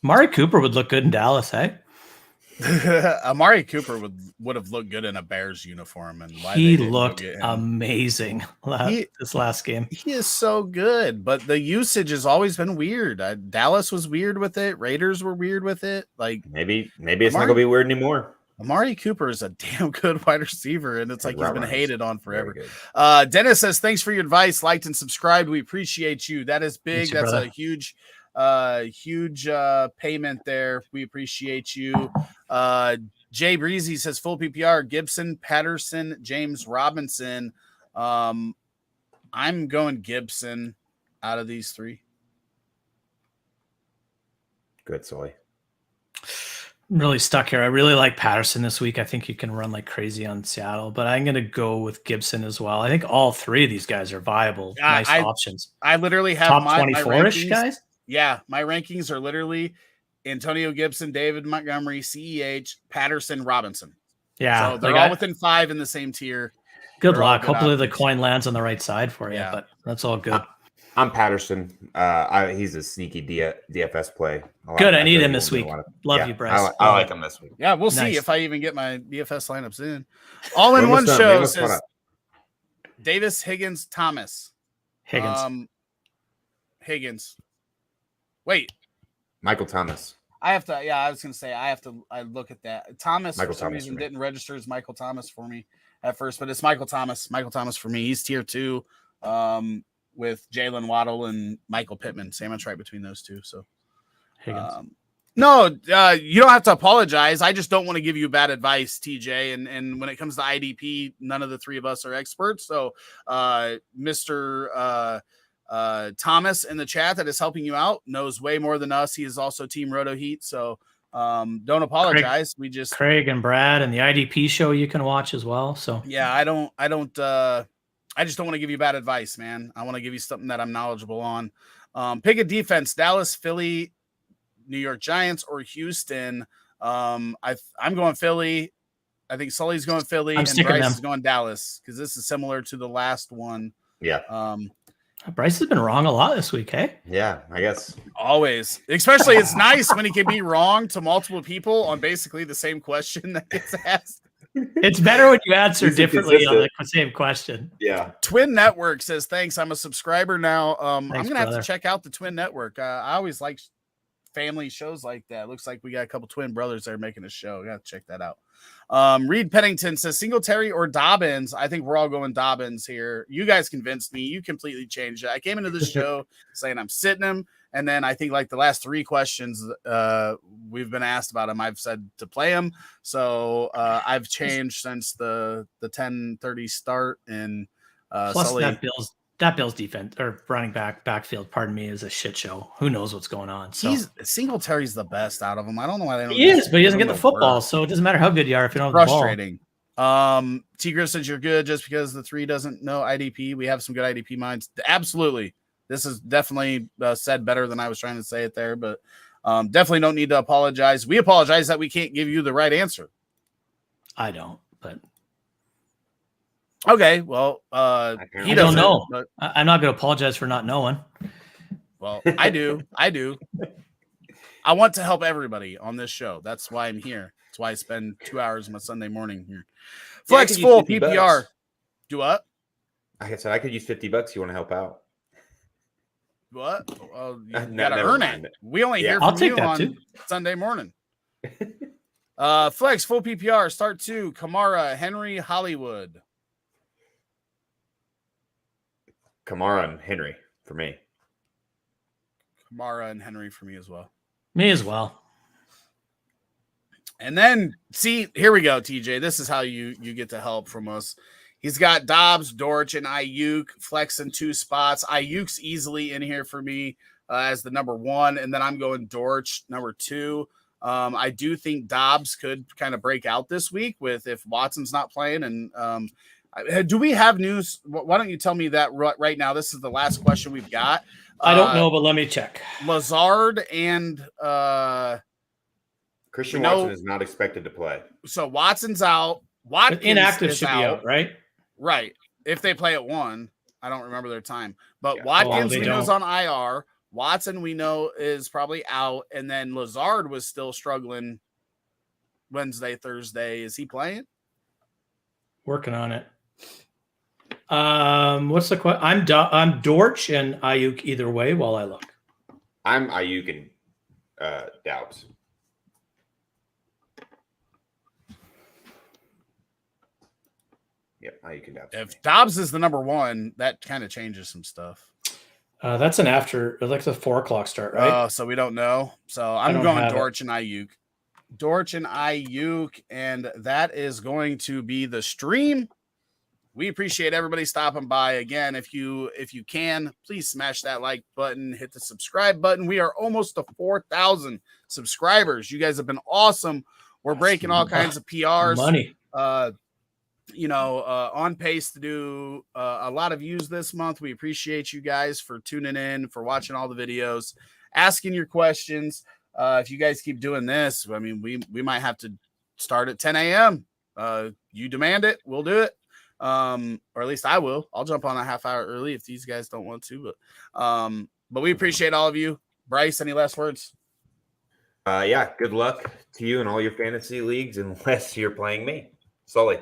Amari Cooper would look good in Dallas, hey? Amari Cooper would have looked good in a Bears uniform, and why He they didn't looked go get him. amazing this last game. He is so good, but the usage has always been weird. Dallas was weird with it. Raiders were weird with it. Like maybe it's not gonna be weird anymore. Amari Cooper is a damn good wide receiver, and it's like he's been hated on forever. Dennis says, thanks for your advice, liked and subscribed. We appreciate you. That is big. That's a huge payment there. We appreciate you. Jay Breezy says, full PPR, Gibson, Patterson, James Robinson. I'm going Gibson out of these three. Good, Sully. I'm really stuck here. I really like Patterson this week. I think you can run like crazy on Seattle, but I'm going to go with Gibson as well. I think all three of these guys are viable, nice options. I literally have top 24-ish guys. Yeah, my rankings are literally Antonio Gibson, David Montgomery, CEH, Patterson, Robinson. Yeah, so they're all within 5 in the same tier. Good luck. Hopefully the coin lands on the right side for you, but that's all good. I'm Patterson. He's a sneaky DFS play. Good. I need him this week. Love you, Bryce. I like him this week. Yeah, we'll see if I even get my DFS lineups in. All in one show says Davis, Higgins, Thomas. Higgins. Wait. Michael Thomas. I have to. Yeah, I was going to say I look at that. Thomas Michael for some Thomas reason didn't register as Michael Thomas for me at first, but it's Michael Thomas. Michael Thomas for me. He's tier 2. With Jalen Waddle and Michael Pittman. Sandwich right between those two. So, no, you don't have to apologize. I just don't want to give you bad advice, TJ. And when it comes to IDP, none of the three of us are experts. So, Mr. Thomas in the chat that is helping you out knows way more than us. He is also Team Roto Heat. So, don't apologize. Craig and Brad and the IDP show you can watch as well. So, yeah, I just don't want to give you bad advice, man. I want to give you something that I'm knowledgeable on. Pick a defense: Dallas, Philly, New York Giants, or Houston. I'm going Philly. I think Sully's going Philly, and Bryce is going Dallas because this is similar to the last one. Yeah. Bryce has been wrong a lot this week, hey? Yeah, I guess. Especially it's nice when he can be wrong to multiple people on basically the same question that gets asked. It's better when you answer differently on the same question. Yeah. Twin Network says, thanks. I'm a subscriber now. I'm going to have to check out the Twin Network. I always like family shows like that. Looks like we got a couple twin brothers that are making a show. Got to check that out. Reed Pennington says, Singletary or Dobbins? I think we're all going Dobbins here. You guys convinced me. You completely changed it. I came into this show saying I'm sitting him. And then I think like the last 3 questions we've been asked about him, I've said to play him. So I've changed since the 10:30 start. And plus Sully, that Bills defense or running backfield, pardon me, is a shit show. Who knows what's going on? So Singletary's the best out of them. I don't know why they don't. He is, but he doesn't get the football, so it doesn't matter how good you are if you don't have the ball. Frustrating. Tigris says you're good just because the 3 doesn't know IDP. We have some good IDP minds. Absolutely. This is definitely said better than I was trying to say it there, but definitely don't need to apologize. We apologize that we can't give you the right answer. I don't, but okay. Well, he doesn't know. But I'm not going to apologize for not knowing. Well, I do. I want to help everybody on this show. That's why I'm here. That's why I spend 2 hours on a Sunday morning here. Flex full PPR. Bucks. Do what? Like I said, I could use $50. You want to help out? What? Well, you gotta earn it. We only hear from you on Sunday morning. Flex full PPR. Start 2. Kamara, Henry, Hollywood. Kamara and Henry for me. Kamara and Henry for me as well. Me as well. And then see, here we go, TJ. This is how you get to help from us. He's got Dobbs, Dortch, and Ayuk flexing 2 spots. Ayuk's easily in here for me as the number 1, and then I'm going Dortch number 2. I do think Dobbs could kind of break out this week with if Watson's not playing. And do we have news? Why don't you tell me that right now? This is the last question we've got. I don't know, but let me check. Lazard and Christian Watson is not expected to play. So Watson's out. Watkins inactive should be out, right? Right. If they play at 1, I don't remember their time. But Watkins, we know, is on IR. Watson, we know, is probably out. And then Lazard was still struggling Wednesday, Thursday. Is he playing? Working on it. What's the question? I'm Dortch and Ayuk either way while I look. I'm Ayuk and Doubs. Yep, Ayuk and Doubs. If Dobbs is the number one, that kind of changes some stuff. That's an after, like the 4 o'clock start, right? So we don't know. So I'm going Dortch and Ayuk. Dortch and Ayuk, and that is going to be the stream. We appreciate everybody stopping by. Again, if you can, please smash that like button, hit the subscribe button. We are almost to 4,000 subscribers. You guys have been awesome. We're breaking all kinds of PRs. Money. On pace to do a lot of views this month. We appreciate you guys for tuning in, for watching all the videos, asking your questions. If you guys keep doing this, I mean, we might have to start at 10 a.m. You demand it, we'll do it. Or at least I will. I'll jump on a half hour early if these guys don't want to. But we appreciate all of you. Bryce, any last words? Yeah, good luck to you and all your fantasy leagues, unless you're playing me. Sully.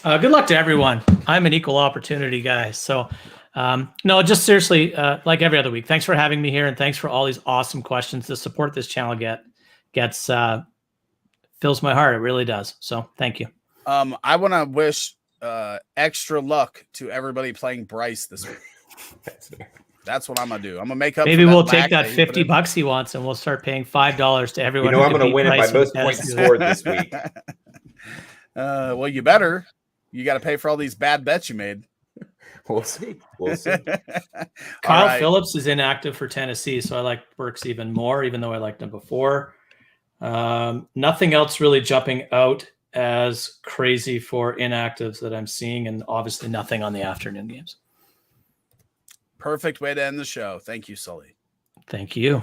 Good luck to everyone. I'm an equal opportunity guy. So, no, just seriously, like every other week, thanks for having me here. And thanks for all these awesome questions. The support this channel gets fills my heart. It really does. So thank you. I want to wish extra luck to everybody playing Bryce this week. That's what I'm going to do. I'm going to make up. Maybe we'll take that $50 he wants and we'll start paying $5 to everyone. I'm going to win it by most points scored this week. Well, you better. You got to pay for all these bad bets you made. We'll see. Kyle Phillips is inactive for Tennessee, so I like Burks even more, even though I liked him before. Nothing else really jumping out as crazy for inactives that I'm seeing, and obviously nothing on the afternoon games. Perfect way to end the show. Thank you, Sully. Thank you.